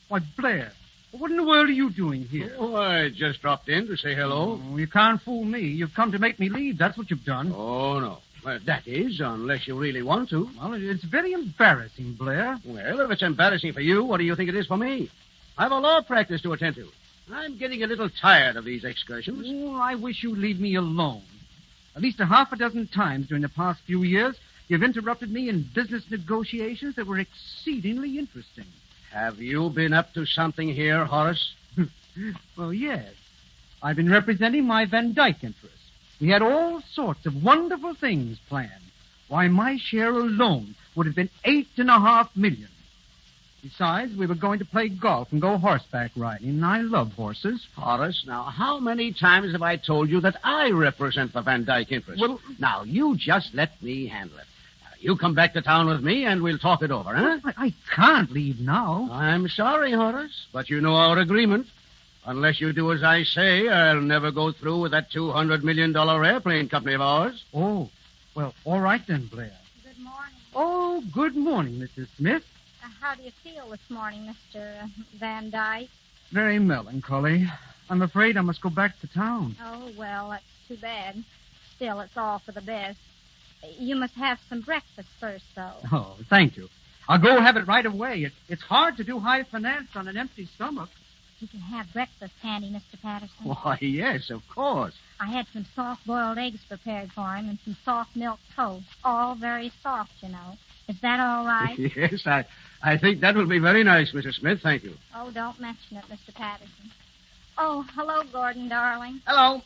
Why, Blair, what in the world are you doing here? Oh, I just dropped in to say hello. Oh, you can't fool me. You've come to make me leave. That's what you've done. Oh, no. Well, that is, unless you really want to. Well, it's very embarrassing, Blair. Well, if it's embarrassing for you, what do you think it is for me? I have a law practice to attend to. I'm getting a little tired of these excursions. Oh, I wish you'd leave me alone. At least a half a dozen times during the past few years, you've interrupted me in business negotiations that were exceedingly interesting. Have you been up to something here, Horace? Well, yes. I've been representing my Van Dyke interests. We had all sorts of wonderful things planned. Why, my share alone would have been $8.5 million. Besides, we were going to play golf and go horseback riding, and I love horses. Horace, now, how many times have I told you that I represent the Van Dyke interest? Well, now, you just let me handle it. You come back to town with me, and we'll talk it over, huh? I can't leave now. I'm sorry, Horace, but you know our agreement. Unless you do as I say, I'll never go through with that $200 million airplane company of ours. Oh, well, all right then, Blair. Good morning. Oh, good morning, Mrs. Smith. How do you feel this morning, Mr. Van Dyke? Very melancholy. I'm afraid I must go back to town. Oh, well, that's too bad. Still, it's all for the best. You must have some breakfast first, though. Oh, thank you. I'll go have it right away. It's hard to do high finance on an empty stomach. You can have breakfast handy, Mr. Patterson. Why, yes, of course. I had some soft-boiled eggs prepared for him and some soft milk toast. All very soft, you know. Is that all right? Yes, I think that will be very nice, Mrs. Smith. Thank you. Oh, don't mention it, Mr. Patterson. Oh, hello, Gordon, darling. Hello.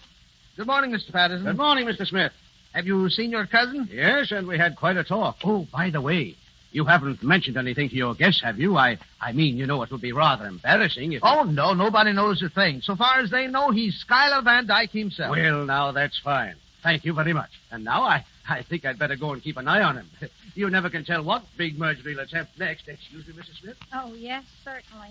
Good morning, Mr. Patterson. Good morning, Mr. Smith. Have you seen your cousin? Yes, and we had quite a talk. Oh, by the way, you haven't mentioned anything to your guests, have you? I mean, you know, it would be rather embarrassing if... Oh, no, nobody knows a thing. So far as they know, he's Schuyler Van Dyke himself. Well, now, that's fine. Thank you very much. And now I think I'd better go and keep an eye on him. You never can tell what big merger he'll attempt next. Excuse me, Mrs. Smith. Oh, yes, certainly.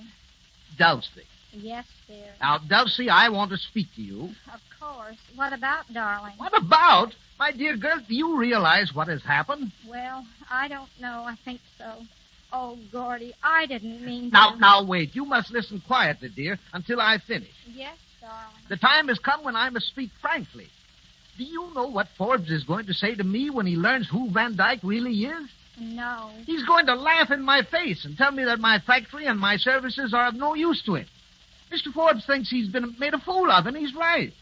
Dulcy. Yes, dear. Now, Dulcy, I want to speak to you. Of course. What about, darling? What about? My dear girl, do you realize what has happened? Well, I don't know. I think so. Oh, Gordy, I didn't mean Now, to... wait. You must listen quietly, dear, until I finish. Yes, darling. The time has come when I must speak frankly. Do you know what Forbes is going to say to me when he learns who Van Dyke really is? No. He's going to laugh in my face and tell me that my factory and my services are of no use to him. Mr. Forbes thinks he's been made a fool of, and he's right.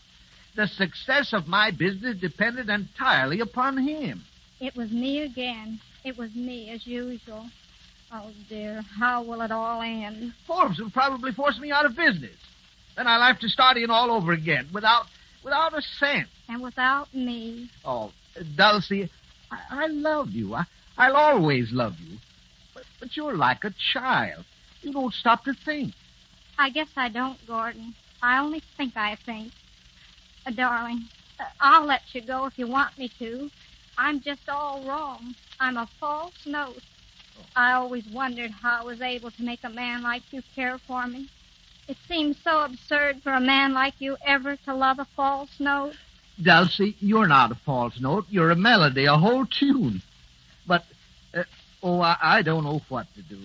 The success of my business depended entirely upon him. It was me again. It was me, as usual. Oh, dear, how will it all end? Forbes will probably force me out of business. Then I'll have to start in all over again, without a cent. And without me. Oh, Dulcie, I love you. I'll always love you. But you're like a child. You don't stop to think. I guess I don't, Gordon. I only think I think. Darling, I'll let you go if you want me to. I'm just all wrong. I'm a false note. I always wondered how I was able to make a man like you care for me. It seems so absurd for a man like you ever to love a false note. Dulcy, you're not a false note. You're a melody, a whole tune. But, I don't know what to do.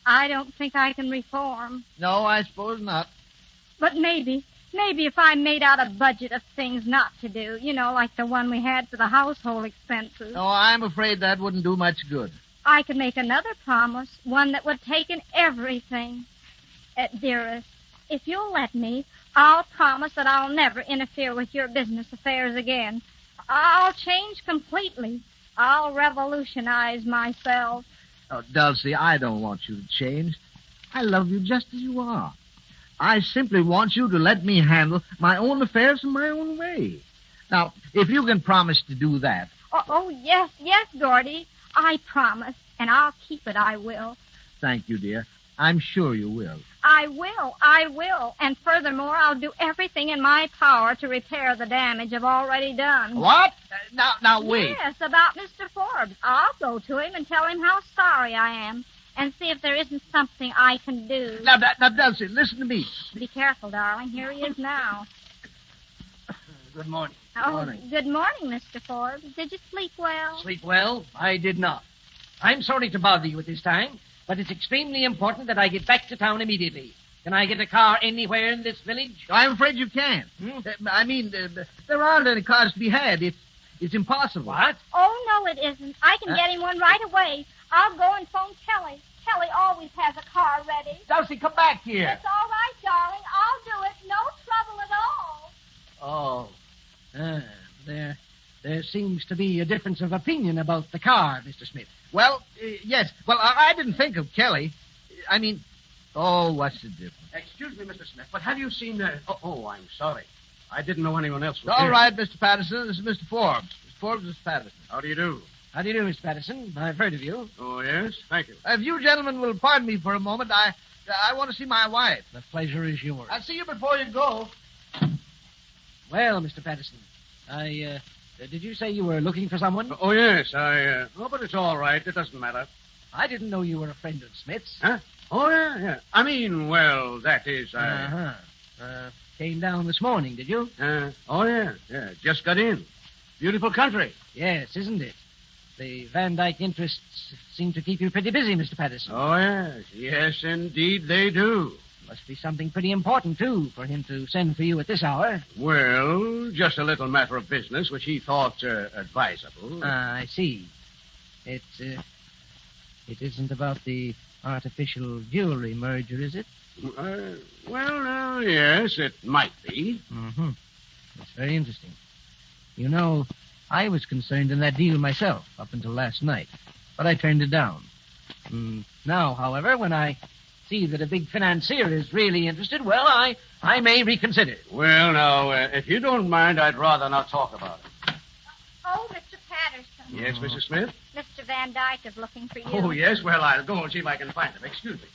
I don't think I can reform. No, I suppose not. But maybe if I made out a budget of things not to do, like the one we had for the household expenses. No, I'm afraid that wouldn't do much good. I could make another promise, one that would take in everything. Dearest, if you'll let me, I'll promise that I'll never interfere with your business affairs again. I'll change completely. I'll revolutionize myself. Oh, Dulcie, I don't want you to change. I love you just as you are. I simply want you to let me handle my own affairs in my own way. Now, if you can promise to do that... Oh, yes, Gordy. I promise, and I'll keep it, I will. Thank you, dear. I'm sure you will. I will. And furthermore, I'll do everything in my power to repair the damage I've already done. What? Now, wait. Yes, about Mr. Forbes. I'll go to him and tell him how sorry I am and see if there isn't something I can do. Now, Dulcie, listen to me. Be careful, darling. Here he is now. Good morning. Good morning, Mr. Forbes. Did you sleep well? Sleep well? I did not. I'm sorry to bother you at this time, but it's extremely important that I get back to town immediately. Can I get a car anywhere in this village? I'm afraid you can't. There aren't any cars to be had. It's impossible. What? Oh, no, it isn't. I can get him one right away. I'll go and phone Kelly. Kelly always has a car ready. Dulcie, come back here. It's all right, darling. I'll do it. No trouble at all. There seems to be a difference of opinion about the car, Mr. Smith. Well, yes. Well, I didn't think of Kelly. What's the difference? Excuse me, Mr. Smith, but have you seen... I'm sorry. I didn't know anyone else was All here. right, Mr. Patterson. This is Mr. Forbes. Mr. Forbes, Mr. Patterson. How do you do? How do you do, Mr. Patterson? I've heard of you. Oh, yes? Thank you. If you gentlemen will pardon me for a moment, I want to see my wife. The pleasure is yours. I'll see you before you go. Well, Mr. Patterson, did you say you were looking for someone? Oh, yes, but it's all right. It doesn't matter. I didn't know you were a friend of Smith's. Huh? Oh, yeah. That is, Came down this morning, did you? Yeah. Just got in. Beautiful country. Yes, isn't it? The Van Dyke interests seem to keep you pretty busy, Mr. Patterson. Oh, yes. Yes, indeed they do. Must be something pretty important, too, for him to send for you at this hour. Well, just a little matter of business, which he thought advisable. I see. It isn't about the artificial jewelry merger, is it? Yes, it might be. Mm-hmm. That's very interesting. You know, I was concerned in that deal myself up until last night, but I turned it down. Now, however, when I see that a big financier is really interested, well, I may reconsider. Well, now, if you don't mind, I'd rather not talk about it. Oh, Mr. Patterson. Yes, Mrs. Smith? Mr. Van Dyke is looking for you. Oh, yes? Well, I'll go and see if I can find him. Excuse me.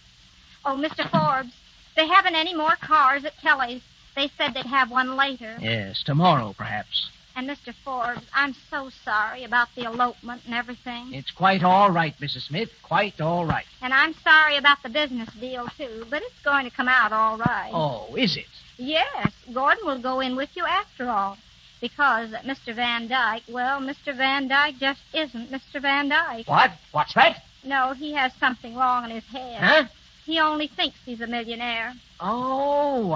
Oh, Mr. Forbes, they haven't any more cars at Kelly's. They said they'd have one later. Yes, tomorrow, perhaps. And, Mr. Forbes, I'm so sorry about the elopement and everything. It's quite all right, Mrs. Smith. Quite all right. And I'm sorry about the business deal, too, but it's going to come out all right. Oh, is it? Yes. Gordon will go in with you after all. Because Mr. Van Dyke, well, Mr. Van Dyke just isn't Mr. Van Dyke. What? What's that? No, he has something wrong in his head. Huh? He only thinks he's a millionaire. Oh,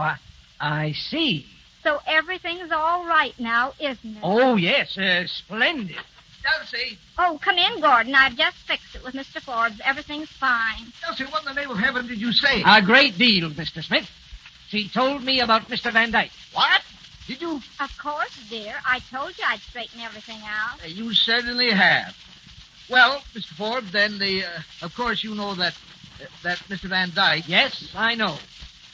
I see. So everything's all right now, isn't it? Oh, yes, splendid. Dulcie! Oh, come in, Gordon. I've just fixed it with Mr. Forbes. Everything's fine. Dulcie, what in the name of heaven did you say? A great deal, Mr. Smith. She told me about Mr. Van Dyke. What? Did you? Of course, dear. I told you I'd straighten everything out. You certainly have. Well, Mr. Forbes, then of course you know that Mr. Van Dyke... Yes, I know.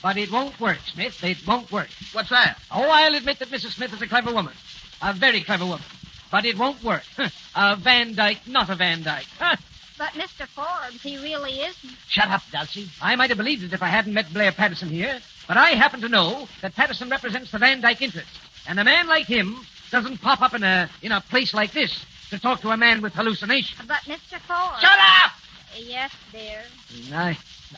But it won't work, Smith. It won't work. What's that? Oh, I'll admit that Mrs. Smith is a clever woman. A very clever woman. But it won't work. A Van Dyke, not a Van Dyke. But Mr. Forbes, he really isn't. Shut up, Dulcy. I might have believed it if I hadn't met Blair Patterson here, but I happen to know that Patterson represents the Van Dyke interest. And a man like him doesn't pop up in a place like this to talk to a man with hallucinations. But Mr. Forbes... Shut up! Yes, dear.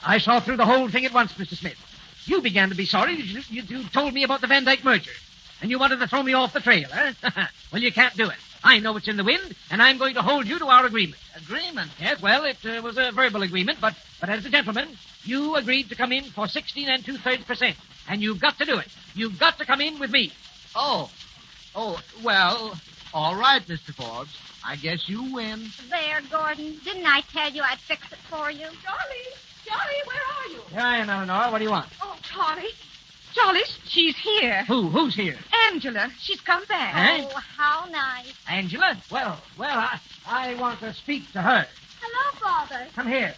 I saw through the whole thing at once, Mr. Smith. You began to be sorry. You told me about the Van Dyke merger. And you wanted to throw me off the trail, huh? Well, you can't do it. I know what's in the wind, and I'm going to hold you to our agreement. Agreement? Yes, well, it was a verbal agreement, but as a gentleman, you agreed to come in for 16 2/3%. And you've got to do it. You've got to come in with me. Oh, well, all right, Mr. Forbes. I guess you win. There, Gordon. Didn't I tell you I'd fix it for you? Charlie, where are you? Here I am, Eleanor. What do you want? Oh, Charlie, she's here. Who's here? Angela. She's come back. Eh? Oh, how nice. Angela? Well, I want to speak to her. Hello, Father. Come here.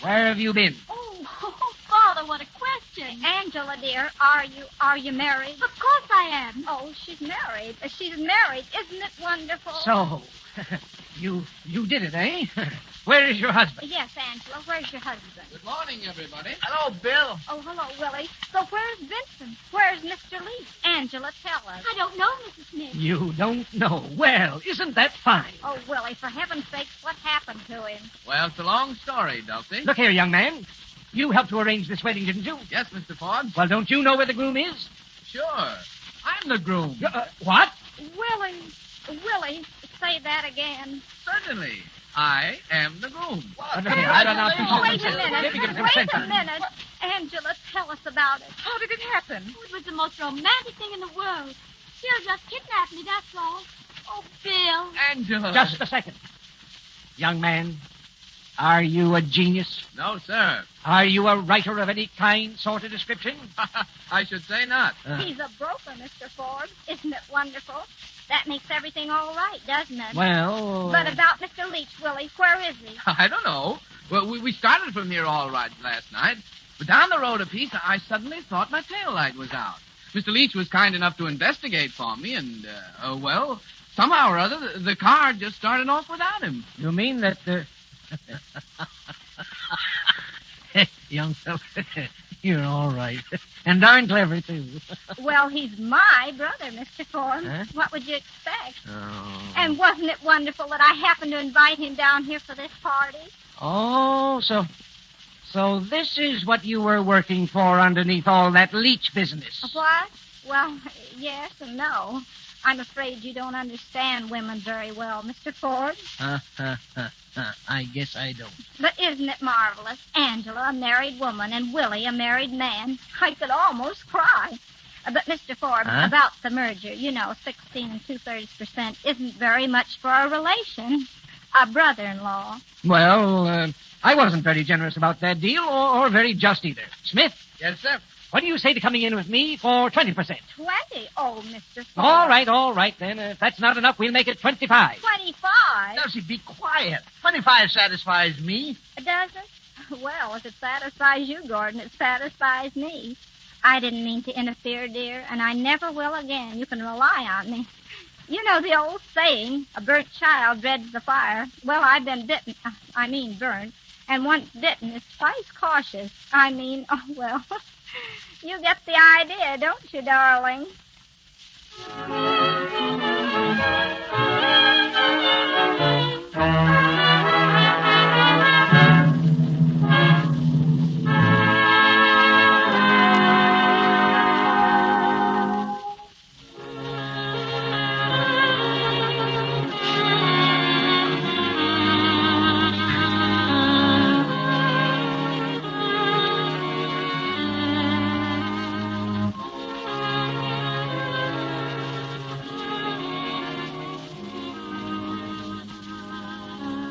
Where have you been? Oh, Father, what a question. Angela, dear, are you married? Of course I am. Oh, she's married. She's married. Isn't it wonderful? So, you did it, eh? Where is your husband? Yes, Angela. Where's your husband? Good morning, everybody. Hello, Bill. Oh, hello, Willie. So where's Vincent? Where's Mr. Leach? Angela, tell us. I don't know, Mrs. Smith. You don't know. Well, isn't that fine? Oh, Willie, for heaven's sakes, what happened to him? Well, it's a long story, Dulcy. Look here, young man. You helped to arrange this wedding, didn't you? Yes, Mr. Forbes. Well, don't you know where the groom is? Sure. I'm the groom. What? Willie, say that again. Certainly. I am the groom. I don't know. Oh, wait a Maybe give minute. us some Wait sense. a minute. Angela, tell us about it. How did it happen? Oh, it was the most romantic thing in the world. She'll just kidnap me, that's all. Oh, Bill. Angela. Just a second. Young man, are you a genius? No, sir. Are you a writer of any kind, sort of description? I should say not. He's a broker, Mr. Forbes. Isn't it wonderful? That makes everything all right, doesn't it? Well... But about Mr. Leach, Willie, where is he? I don't know. Well, we started from here all right last night, but down the road a piece, I suddenly thought my tail light was out. Mr. Leach was kind enough to investigate for me, and, well, somehow or other, the car just started off without him. You mean that... Young fellow, you're all right. And darn clever, too. Well, he's my brother, Mr. Forbes. Huh? What would you expect? Oh. And wasn't it wonderful that I happened to invite him down here for this party? Oh, so this is what you were working for underneath all that leech business. What? Well, yes and no. I'm afraid you don't understand women very well, Mr. Forbes. I guess I don't. But isn't it marvelous? Angela, a married woman, and Willie, a married man. I could almost cry. But, Mr. Forbes, about the merger, 16 2/3% isn't very much for a relation. A brother-in-law. Well, I wasn't very generous about that deal, or very just either. Smith? Yes, sir. What do you say to coming in with me for 20%? 20? Oh, Mr. Forbes. All right, then. If that's not enough, we'll make it 25. 25? Dulcie, be quiet. 25 satisfies me. Does it? Well, if it satisfies you, Gordon, it satisfies me. I didn't mean to interfere, dear, and I never will again. You can rely on me. You know the old saying, a burnt child dreads the fire. Well, I've been burnt. And once bitten is twice cautious. You get the idea, don't you, darling?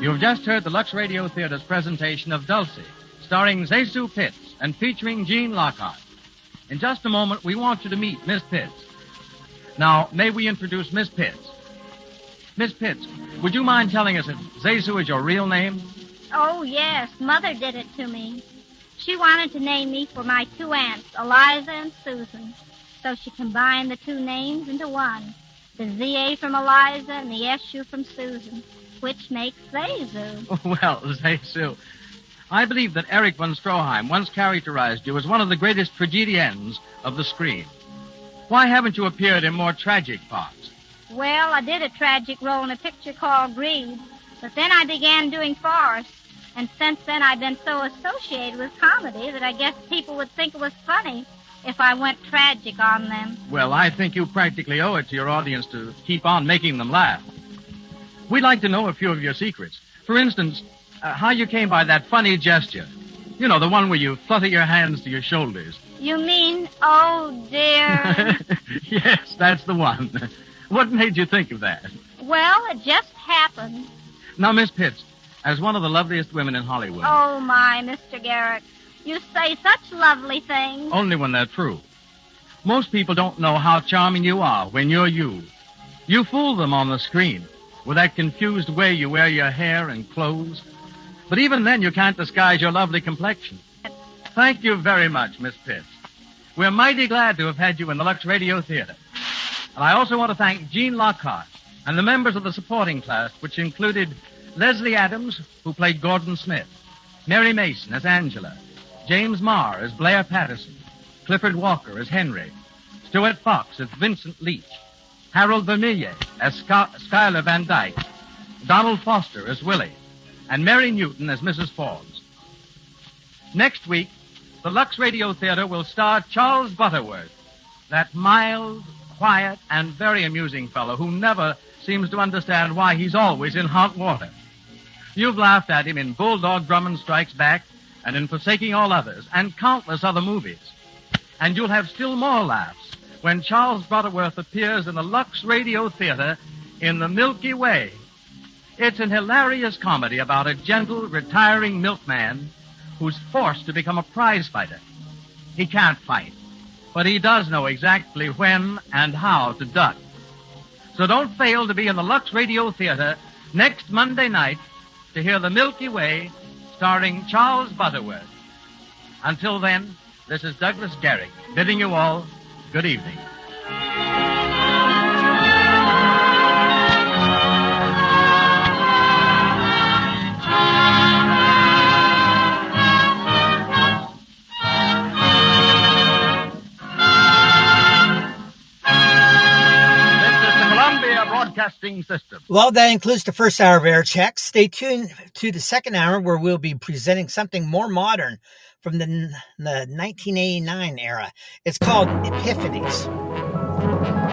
You've just heard the Lux Radio Theatre's presentation of Dulcy, starring Zesu Pitts and featuring Gene Lockhart. In just a moment, we want you to meet Miss Pitts. Now, may we introduce Miss Pitts? Miss Pitts, would you mind telling us if Zesu is your real name? Oh, yes. Mother did it to me. She wanted to name me for my two aunts, Eliza and Susan. So she combined the two names into one. The Z-A from Eliza and the S-U from Susan. which makes Zezu. Well, Zezu, I believe that Erich von Stroheim once characterized you as one of the greatest tragedians of the screen. Why haven't you appeared in more tragic parts? Well, I did a tragic role in a picture called Greed, but then I began doing farce. And since then, I've been so associated with comedy that I guess people would think it was funny if I went tragic on them. Well, I think you practically owe it to your audience to keep on making them laugh. We'd like to know a few of your secrets. For instance, how you came by that funny gesture. You know, the one where you flutter your hands to your shoulders. You mean, oh, dear? Yes, that's the one. What made you think of that? Well, it just happened. Now, Miss Pitts, as one of the loveliest women in Hollywood. Oh, my, Mr. Garrick. You say such lovely things. Only when they're true. Most people don't know how charming you are when you're you. You fool them on the screen with that confused way you wear your hair and clothes. But even then, you can't disguise your lovely complexion. Thank you very much, Miss Pitts. We're mighty glad to have had you in the Lux Radio Theatre. And I also want to thank Gene Lockhart and the members of the supporting cast, which included Leslie Adams, who played Gordon Smith, Mary Mason as Angela, James Marr as Blair Patterson, Clifford Walker as Henry, Stuart Fox as Vincent Leach, Harold Vermillier as Schuyler Van Dyke, Donald Foster as Willie, and Mary Newton as Mrs. Forbes. Next week, the Lux Radio Theatre will star Charles Butterworth, that mild, quiet, and very amusing fellow who never seems to understand why he's always in hot water. You've laughed at him in Bulldog Drummond Strikes Back and in Forsaking All Others and countless other movies. And you'll have still more laughs when Charles Butterworth appears in the Lux Radio Theatre in The Milky Way. It's an hilarious comedy about a gentle, retiring milkman who's forced to become a prize fighter. He can't fight, but he does know exactly when and how to duck. So don't fail to be in the Lux Radio Theatre next Monday night to hear The Milky Way starring Charles Butterworth. Until then, this is Douglas Garrick bidding you all good evening. Broadcasting System. Well, that includes the first hour of Airchexx. Stay tuned to the second hour where we'll be presenting something more modern from the 1989 era. It's called Epiphanies.